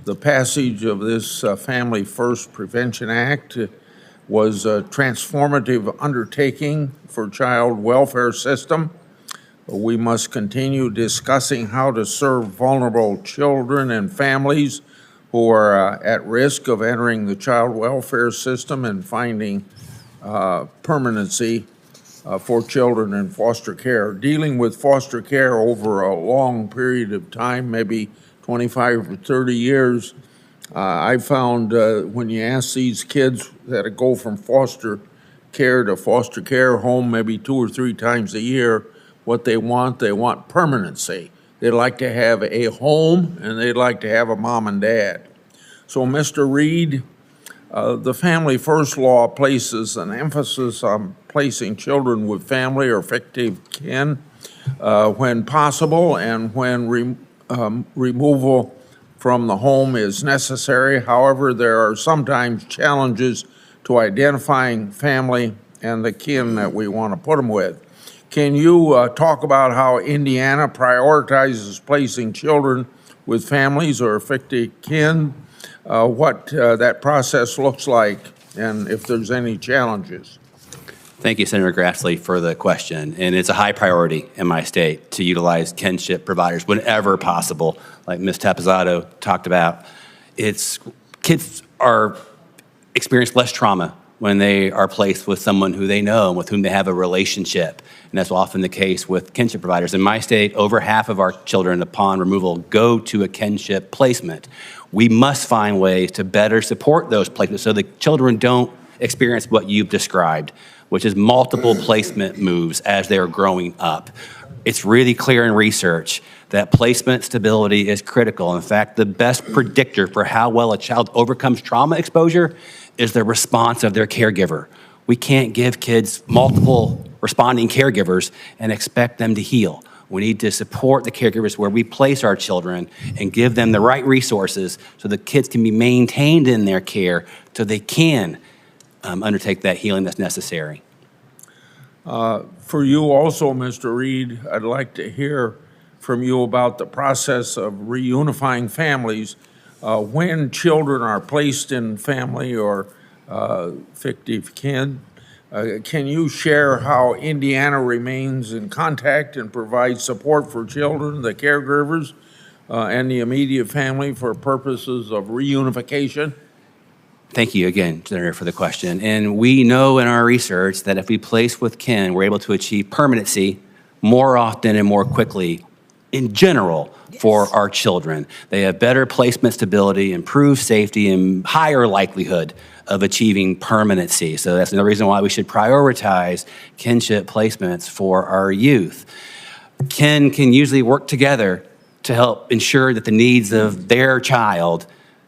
The passage of this Family First Prevention Act was a transformative undertaking for child welfare system. We must continue discussing how to serve vulnerable children and families who are at risk of entering the child welfare system and finding permanency for children in foster care. Dealing with foster care over a long period of time, maybe 25 or 30 years, I found when you ask these kids that go from foster care to foster care home maybe 2 or 3 times a year, what they want permanency. They'd like to have a home and they'd like to have a mom and dad. So, Mr. Reed, the Family First law places an emphasis on placing children with family or fictive kin when possible and when removal from the home is necessary. However, there are sometimes challenges to identifying family and the kin that we want to put them with. Can you talk about how Indiana prioritizes placing children with families or fictive kin, what that process looks like, and if there's any challenges? Thank you, Senator Grassley, for the question. And it's a high priority in my state to utilize kinship providers whenever possible, like Ms. Tapizzato talked about. Kids experience less trauma when they are placed with someone who they know and with whom they have a relationship. And that's often the case with kinship providers. In my state, over half of our children upon removal go to a kinship placement. We must find ways to better support those placements so the children don't experience what you've described, which is multiple placement moves as they're growing up. It's really clear in research that placement stability is critical. In fact, the best predictor for how well a child overcomes trauma exposure is the response of their caregiver. We can't give kids multiple responding caregivers and expect them to heal. We need to support the caregivers where we place our children and give them the right resources so the kids can be maintained in their care so they can undertake that healing that's necessary. For you also, Mr. Reed, I'd like to hear from you about the process of reunifying families when children are placed in family or fictive kin. Can you share how Indiana remains in contact and provides support for children, the caregivers, and the immediate family for purposes of reunification? Thank you again, Senator, for the question. And we know in our research that if we place with kin, we're able to achieve permanency more often and more quickly in general for our children. They have better placement stability, improved safety, and higher likelihood of achieving permanency. So that's another reason why we should prioritize kinship placements for our youth. Kin can usually work together to help ensure that the needs of their child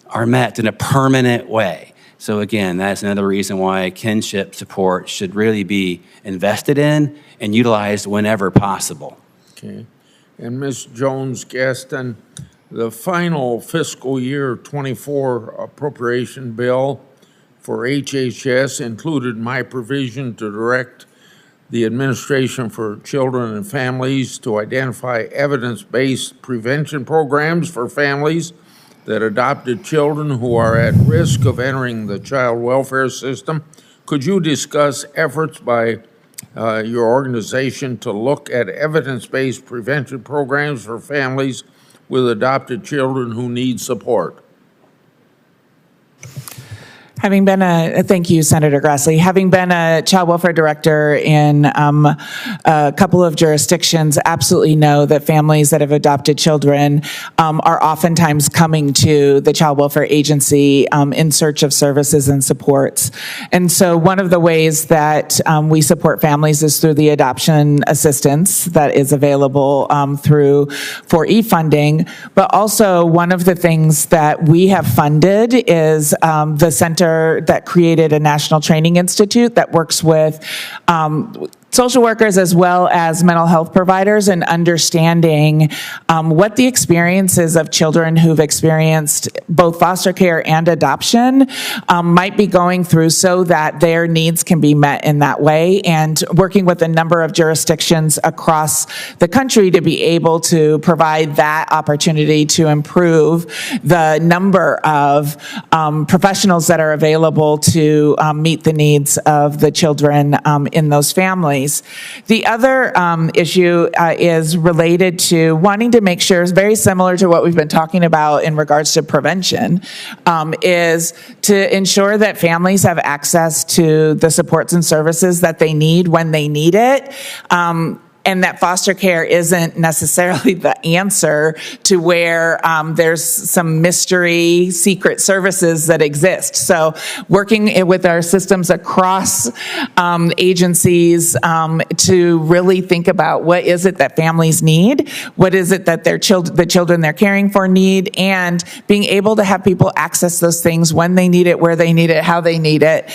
are met in a permanent way. So again, that's another reason why kinship support should really be invested in and utilized whenever possible. Okay. And Ms. Jones-Gaston, the final fiscal year 24 appropriation bill for HHS included my provision to direct the Administration for Children and Families to identify evidence-based prevention programs for families that adopted children who are at risk of entering the child welfare system. Could you discuss efforts by your organization to look at evidence-based prevention programs for families with adopted children who need support? Thank you, Senator Grassley. Having been a child welfare director in a couple of jurisdictions, absolutely know that families that have adopted children are oftentimes coming to the child welfare agency in search of services and supports. And so one of the ways that we support families is through the adoption assistance that is available through 4E funding. But also one of the things that we have funded is the Center that created a national training institute that works with social workers as well as mental health providers and understanding what the experiences of children who've experienced both foster care and adoption might be going through so that their needs can be met in that way, and working with a number of jurisdictions across the country to be able to provide that opportunity to improve the number of professionals that are available to meet the needs of the children in those families. The other issue is related to wanting to make sure, very similar to what we've been talking about in regards to prevention, is to ensure that families have access to the supports and services that they need when they need it. And that foster care isn't necessarily the answer to where there's some mystery secret services that exist. So working with our systems across agencies to really think about what is it that families need, what is it that the children they're caring for need, and being able to have people access those things when they need it, where they need it, how they need it,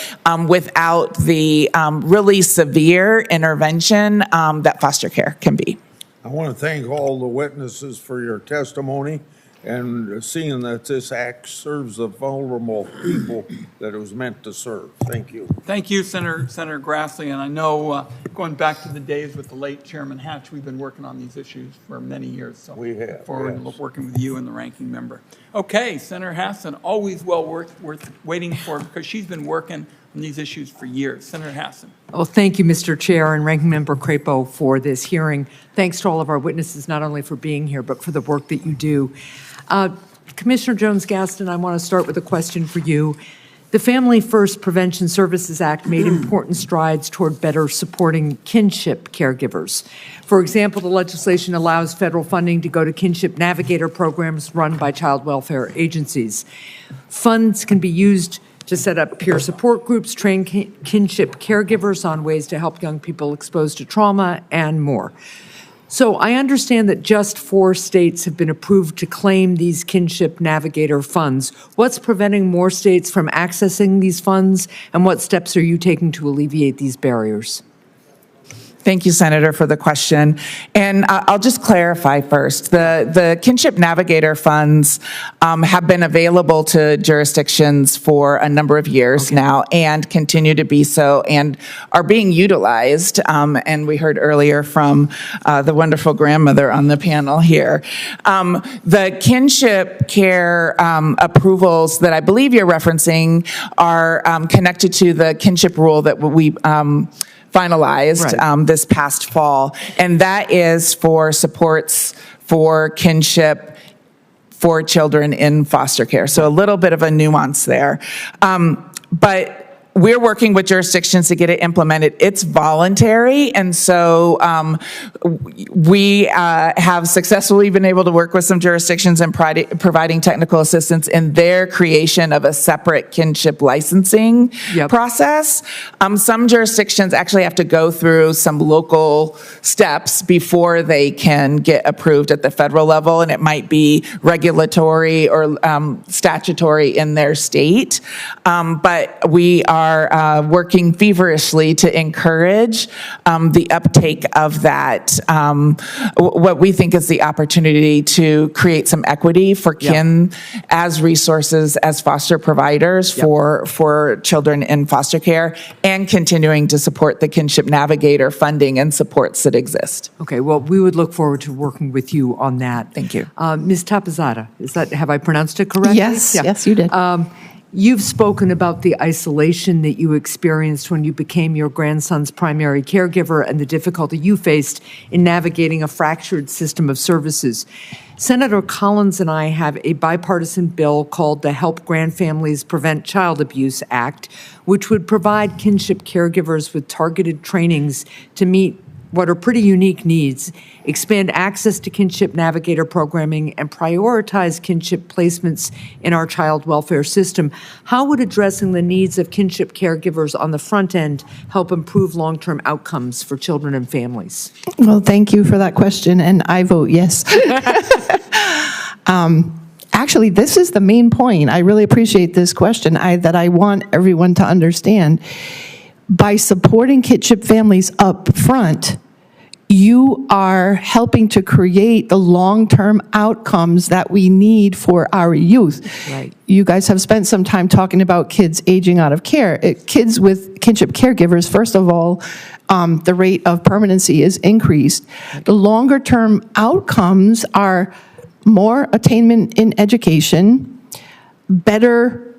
without the really severe intervention that foster care can be. I want to thank all the witnesses for your testimony and seeing that this act serves the vulnerable people that it was meant to serve. Thank you. Thank you, Senator Grassley. And I know going back to the days with the late Chairman Hatch, we've been working on these issues for many years. So we have. Look forward to working with you and the ranking member. Okay, Senator Hassan, always well worth waiting for, because she's been working on these issues for years. Senator Hassan. Well, thank you, Mr. Chair and Ranking Member Crapo, for this hearing. Thanks to all of our witnesses, not only for being here, but for the work that you do. Commissioner Jones-Gaston, I want to start with a question for you. The Family First Prevention Services Act made important strides toward better supporting kinship caregivers. For example, the legislation allows federal funding to go to kinship navigator programs run by child welfare agencies. Funds can be used to set up peer support groups, train kinship caregivers on ways to help young people exposed to trauma, and more. So I understand that just 4 states have been approved to claim these kinship navigator funds. What's preventing more states from accessing these funds, and what steps are you taking to alleviate these barriers? Thank you, Senator, for the question. And I'll just clarify first. The Kinship Navigator funds have been available to jurisdictions for a number of years now and continue to be so and are being utilized. And we heard earlier from the wonderful grandmother on the panel here. The Kinship Care approvals that I believe you're referencing are connected to the Kinship rule that we finalized this past fall, and that is for supports for kinship for children in foster care. So a little bit of a nuance there. But we're working with jurisdictions to get it implemented. It's voluntary, and so we have successfully been able to work with some jurisdictions in providing technical assistance in their creation of a separate kinship licensing process. Some jurisdictions actually have to go through some local steps before they can get approved at the federal level, and it might be regulatory or statutory in their state. But we are working feverishly to encourage the uptake of that, what we think is the opportunity to create some equity for kin as resources, as foster providers for children in foster care, and continuing to support the Kinship Navigator funding and supports that exist. Okay, well, we would look forward to working with you on that. Thank you. Ms. Tapazada, have I pronounced it correctly? Yes, yes, you did. You've spoken about the isolation that you experienced when you became your grandson's primary caregiver and the difficulty you faced in navigating a fractured system of services. Senator Collins and I have a bipartisan bill called the Help Grandfamilies Prevent Child Abuse Act, which would provide kinship caregivers with targeted trainings to meet what are pretty unique needs, expand access to Kinship Navigator programming, and prioritize kinship placements in our child welfare system. How would addressing the needs of kinship caregivers on the front end help improve long-term outcomes for children and families? Well, thank you for that question, and I vote yes. Actually, this is the main point. I really appreciate this question that I want everyone to understand. By supporting kinship families up front, you are helping to create the long-term outcomes that we need for our youth. Right. You guys have spent some time talking about kids aging out of care. Kids with kinship caregivers, first of all, the rate of permanency is increased. The longer-term outcomes are more attainment in education, better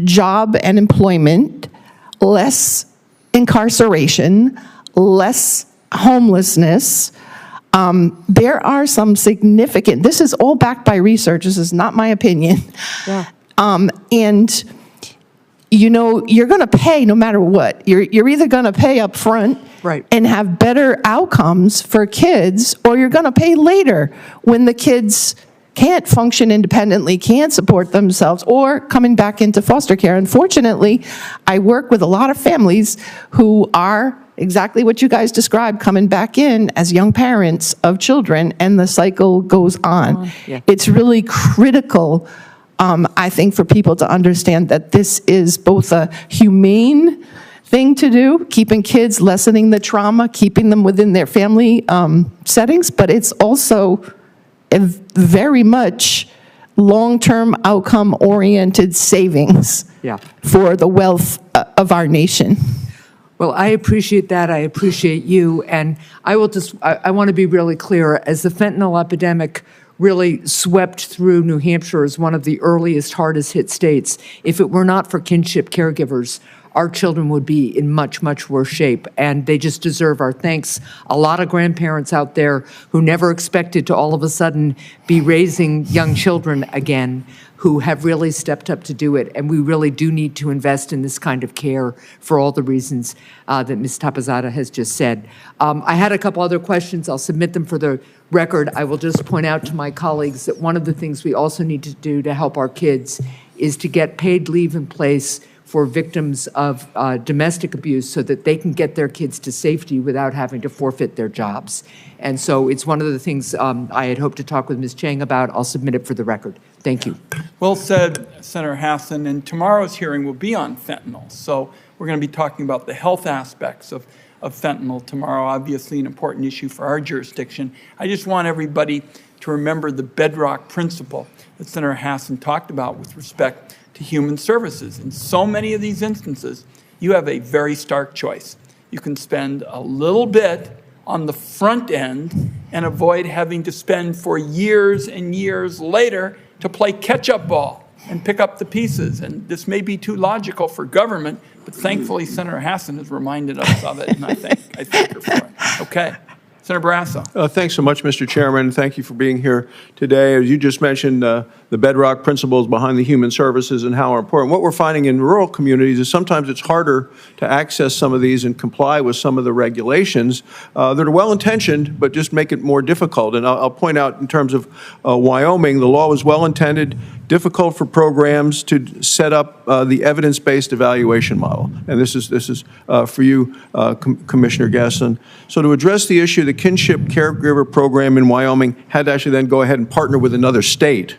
job and employment, less incarceration, less homelessness. There are some significant, this is all backed by research, this is not my opinion. Yeah. And you know, you're gonna pay no matter what. You're either gonna pay up front and have better outcomes for kids, or you're gonna pay later when the kids can't function independently, can't support themselves, or coming back into foster care. Unfortunately, I work with a lot of families who are exactly what you guys described, coming back in as young parents of children, and the cycle goes on. It's really critical, I think, for people to understand that this is both a humane thing to do, keeping kids, lessening the trauma, keeping them within their family settings, but it's also a very much long-term outcome-oriented savings for the wealth of our nation. Well, I appreciate that. I appreciate you. And I want to be really clear. As the fentanyl epidemic really swept through New Hampshire as one of the earliest, hardest hit states, if it were not for kinship caregivers, our children would be in much, much worse shape, and they just deserve our thanks. A lot of grandparents out there who never expected to all of a sudden be raising young children again, who have really stepped up to do it, and we really do need to invest in this kind of care for all the reasons that Ms. Tapazada has just said. I had a couple other questions. I'll submit them for the record. I will just point out to my colleagues that one of the things we also need to do to help our kids is to get paid leave in place for victims of domestic abuse so that they can get their kids to safety without having to forfeit their jobs. And so it's one of the things I had hoped to talk with Ms. Chang about. I'll submit it for the record. Thank you. Well said, Senator Hassan. And tomorrow's hearing will be on fentanyl. So we're going to be talking about the health aspects of of fentanyl tomorrow, obviously an important issue for our jurisdiction. I just want everybody to remember the bedrock principle that Senator Hassan talked about with respect to human services. In so many of these instances, you have a very stark choice. You can spend a little bit on the front end and avoid having to spend for years and years later to play catch-up ball and pick up the pieces. And this may be too logical for government, but thankfully Senator Hassan has reminded us of it, and I thank her for it. Okay. Senator Barrasso. Thanks so much, Mr. Chairman. Thank you for being here today. As you just mentioned, the bedrock principles behind the human services and how important. What we're finding in rural communities is sometimes it's harder to access some of these and comply with some of the regulations that are well-intentioned, but just make it more difficult. And I'll point out in terms of Wyoming, the law was well-intended, difficult for programs to set up the evidence-based evaluation model. And this is for you, Commissioner Gaston. So to address the issue, the Kinship Caregiver Program in Wyoming had to actually then go ahead and partner with another state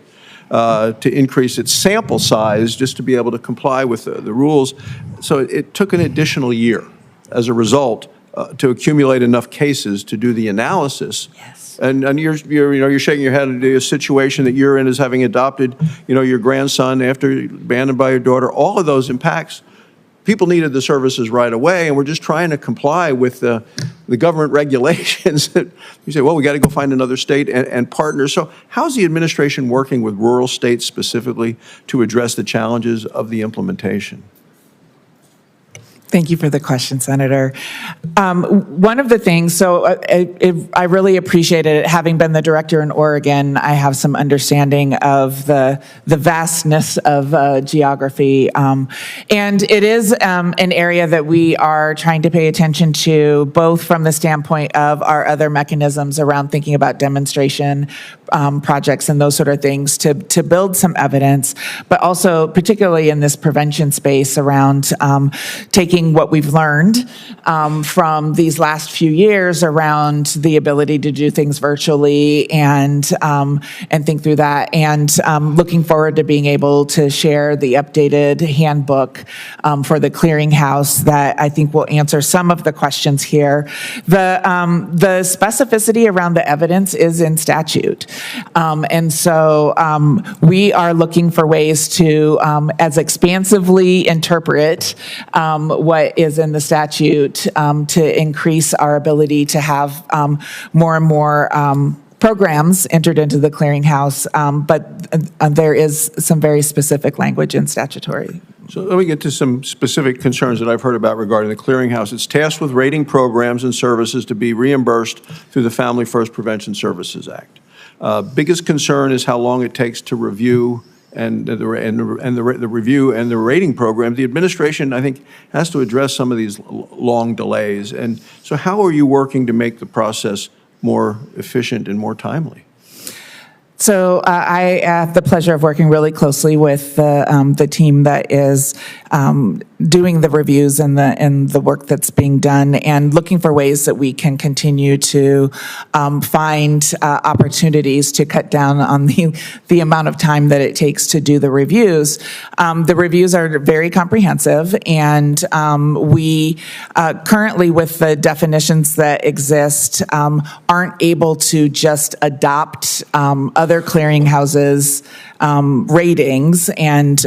to increase its sample size just to be able to comply with the rules. So it took an additional year as a result to accumulate enough cases to do the analysis. Yes. And you're shaking your head at the situation that you're in as having adopted, your grandson after abandoned by your daughter. All of those impacts, people needed the services right away, and we're just trying to comply with the government regulations that you say, well, we got to go find another state and partner. So how's the administration working with rural states specifically to address the challenges of the implementation? Thank you for the question, Senator. One of the things, I really appreciated it. Having been the director in Oregon, I have some understanding of the vastness of geography. And it is an area that we are trying to pay attention to, both from the standpoint of our other mechanisms around thinking about demonstration projects and those sort of things to build some evidence, but also particularly in this prevention space around taking what we've learned from these last few years around the ability to do things virtually and think through that, and looking forward to being able to share the updated handbook for the clearinghouse that I think will answer some of the questions here. The specificity around the evidence is in statute. And so we are looking for ways to as expansively interpret what is in the statute to increase our ability to have more and more programs entered into the clearinghouse, but there is some very specific language in statutory. So let me get to some specific concerns that I've heard about regarding the clearinghouse. It's tasked with rating programs and services to be reimbursed through the Family First Prevention Services Act. Biggest concern is how long it takes to review and the review and the rating program. The administration, I think, has to address some of these long delays. And so how are you working to make the process more efficient and more timely? So I have the pleasure of working really closely with the team that is doing the reviews and the work that's being done, and looking for ways that we can continue to find opportunities to cut down on the amount of time that it takes to do the reviews. The reviews are very comprehensive, and we currently, with the definitions that exist, aren't able to just adopt other clearinghouses' ratings and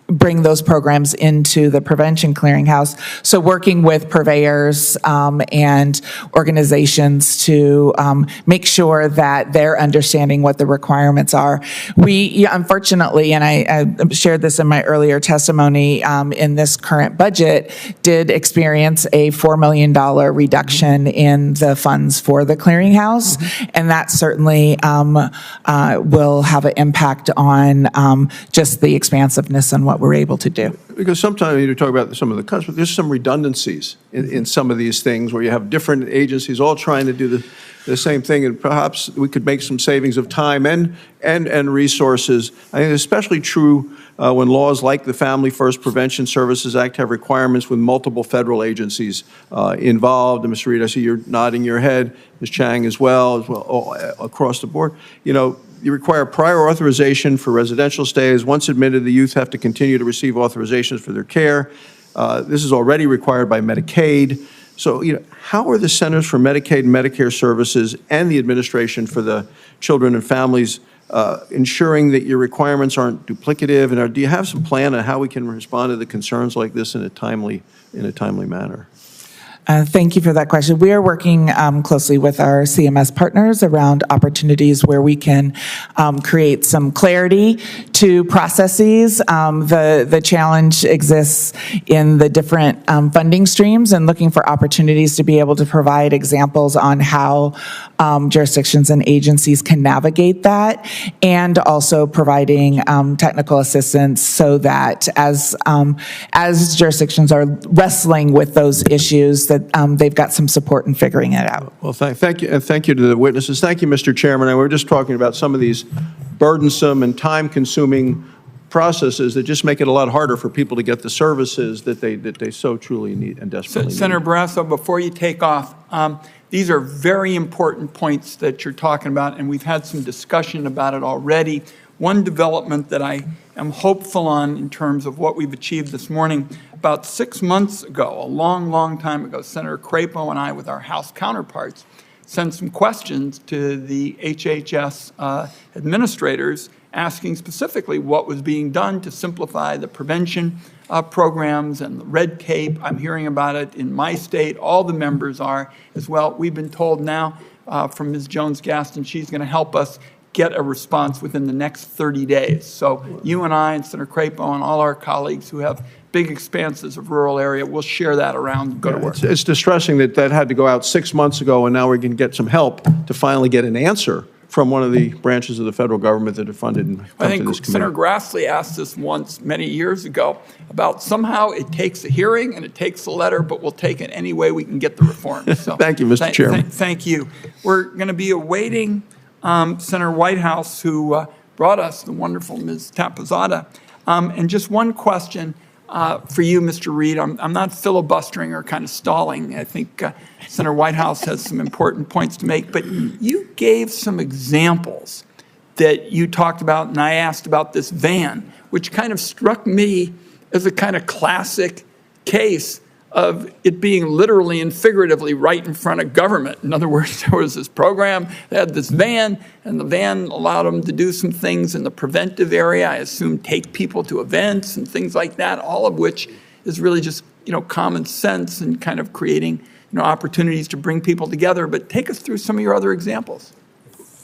bring those programs into the prevention clearinghouse. So working with purveyors and organizations to make sure that they're understanding what the requirements are. We, unfortunately, and I shared this in my earlier testimony, in this current budget, did experience a $4 million reduction in the funds for the clearinghouse. Mm-hmm. And that certainly will have an impact on just the expansiveness and what we're able to do. Because sometimes you talk about some of the cuts, but there's some redundancies in some of these things where you have different agencies all trying to do the same thing, and perhaps we could make some savings of time and resources. I think it's especially true when laws like the Family First Prevention Services Act have requirements with multiple federal agencies involved. And Mr. Reed, I see you're nodding your head. Ms. Chang as well all across the board. You require prior authorization for residential stays. Once admitted, the youth have to continue to receive authorizations for their care. This is already required by Medicaid. So, how are the Centers for Medicaid and Medicare Services and the administration for the children and families ensuring that your requirements aren't duplicative? And do you have some plan on how we can respond to the concerns like this in a timely manner? Thank you for that question. We are working closely with our CMS partners around opportunities where we can create some clarity to processes. The challenge exists in the different funding streams and looking for opportunities to be able to provide examples on how jurisdictions and agencies can navigate that, and also providing technical assistance so that as jurisdictions are wrestling with those issues, that they've got some support in figuring it out. Well, thank you, and thank you to the witnesses. Thank you, Mr. Chairman. And we're just talking about some of these burdensome and time-consuming processes that just make it a lot harder for people to get the services that they so truly need and desperately need. Senator Barrasso, before you take off, these are very important points that you're talking about, and we've had some discussion about it already. One development that I am hopeful on in terms of what we've achieved this morning, about 6 months ago, a long time ago, Senator Crapo and I, with our House counterparts, sent some questions to the HHS administrators asking specifically what was being done to simplify the prevention programs and the red tape. I'm hearing about it in my state. All the members are as well. We've been told now from Ms. Jones-Gaston she's going to help us get a response within the next 30 days. So you and I and Senator Crapo and all our colleagues who have big expanses of rural area, we'll share that around and go to work. It's distressing that had to go out 6 months ago, and now we can get some help to finally get an answer from one of the branches of the federal government that are funded and come to this committee. Senator Grassley asked us once many years ago about somehow it takes a hearing and it takes a letter, but we'll take it any way we can get the reform. So Thank you, Mr. Chairman. Thank you. We're going to be awaiting Senator Whitehouse, who brought us the wonderful Ms. Tapazada. And just one question for you, Mr. Reed. I'm not filibustering or kind of stalling. I think Senator Whitehouse has some important points to make, but you gave some examples that you talked about, and I asked about this van, which kind of struck me as a kind of classic case of it being literally and figuratively right in front of government. In other words, there was this program, they had this van, and the van allowed them to do some things in the preventive area, I assume take people to events and things like that, all of which is really just, common sense and kind of creating, opportunities to bring people together. But take us through some of your other examples.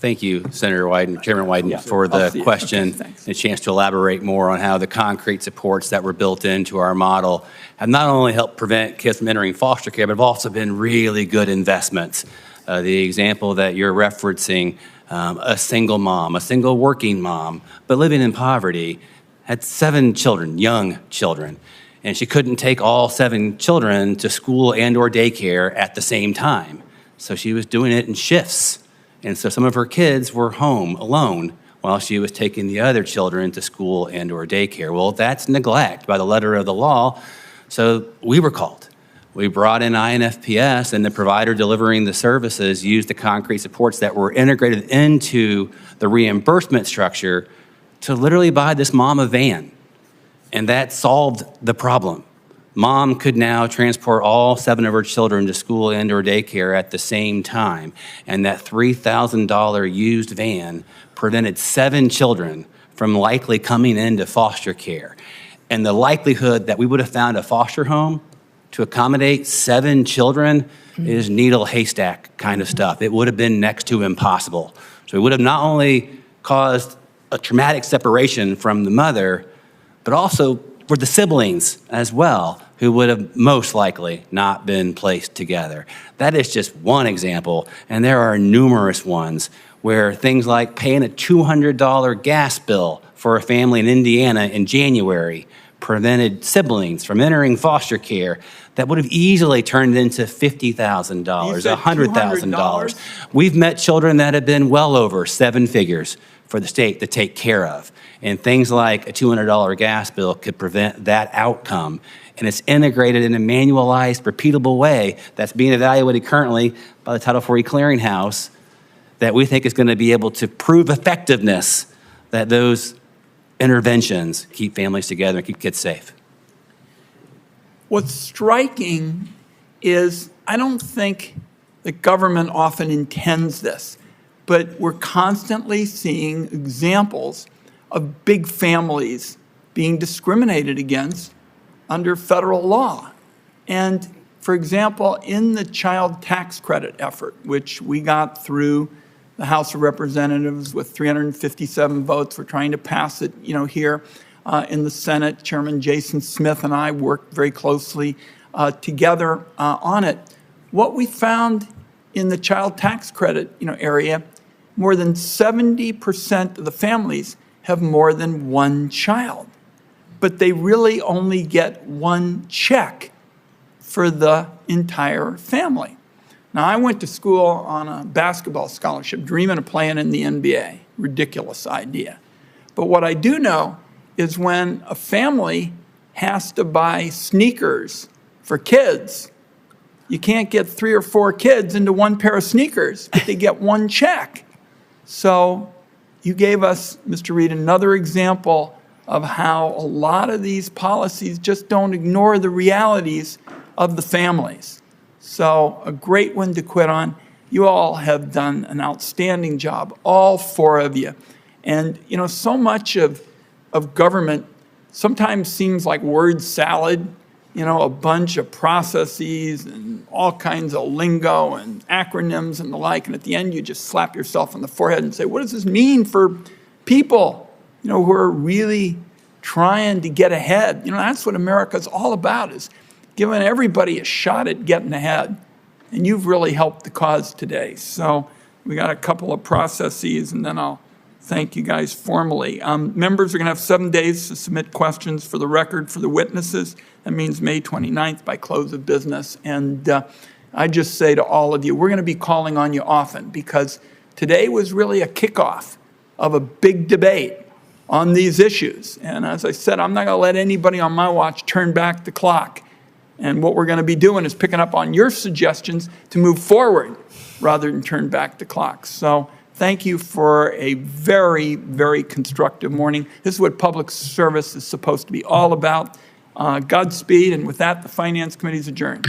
Thank you, Senator Wyden, Chairman Wyden, for the question and a chance to elaborate more on how the concrete supports that were built into our model have not only helped prevent kids from entering foster care, but have also been really good investments. The example that you're referencing, a single mom, a single working mom, but living in poverty, had 7 children, young children, and she couldn't take all 7 children to school and or daycare at the same time. So she was doing it in shifts. And so some of her kids were home alone while she was taking the other children to school and or daycare. Well, that's neglect by the letter of the law. So we were called. We brought in INFPS, and the provider delivering the services used the concrete supports that were integrated into the reimbursement structure to literally buy this mom a van. And that solved the problem. Mom could now transport all 7 of her children to school and or daycare at the same time. And that $3,000 used van prevented 7 children from likely coming into foster care. And the likelihood that we would have found a foster home to accommodate 7 children is needle haystack kind of stuff. It would have been next to impossible. So it would have not only caused a traumatic separation from the mother, but also for the siblings as well, who would have most likely not been placed together. That is just one example, and there are numerous ones where things like paying a $200 gas bill for a family in Indiana in January prevented siblings from entering foster care that would have easily turned into $50,000, $100,000. We've met children that have been well over 7 figures for the state to take care of. And things like a $200 gas bill could prevent that outcome. And it's integrated in a manualized, repeatable way that's being evaluated currently by the Title 40 Clearinghouse that we think is going to be able to prove effectiveness that those interventions keep families together and keep kids safe. What's striking is I don't think the government often intends this, but we're constantly seeing examples of big families being discriminated against under federal law. And for example, in the child tax credit effort, which we got through the House of Representatives with 357 votes, we're trying to pass it, here in the Senate. Chairman Jason Smith and I worked very closely together on it. What we found in the child tax credit, area, more than 70% of the families have more than one child, but they really only get one check for the entire family. Now, I went to school on a basketball scholarship, dreaming of playing in the NBA. Ridiculous idea. But what I do know is when a family has to buy sneakers for kids, you can't get 3 or 4 kids into one pair of sneakers, but they get one check. So you gave us, Mr. Reed, another example of how a lot of these policies just don't ignore the realities of the families. So a great one to quit on. You all have done an outstanding job, all 4 of you. And, so much of government sometimes seems like word salad, a bunch of processes and all kinds of lingo and acronyms and the like. And at the end, you just slap yourself on the forehead and say, what does this mean for people, who are really trying to get ahead? That's what America's all about, is giving everybody a shot at getting ahead. And you've really helped the cause today. So we got a couple of processes, and then I'll thank you guys formally. Members are going to have 7 days to submit questions for the record for the witnesses. That means May 29th by close of business. And I just say to all of you, we're going to be calling on you often, because today was really a kickoff of a big debate on these issues. And as I said, I'm not going to let anybody on my watch turn back the clock. And what we're going to be doing is picking up on your suggestions to move forward rather than turn back the clock. So thank you for a very, very constructive morning. This is what public service is supposed to be all about. Godspeed. And with that, the Finance Committee is adjourned.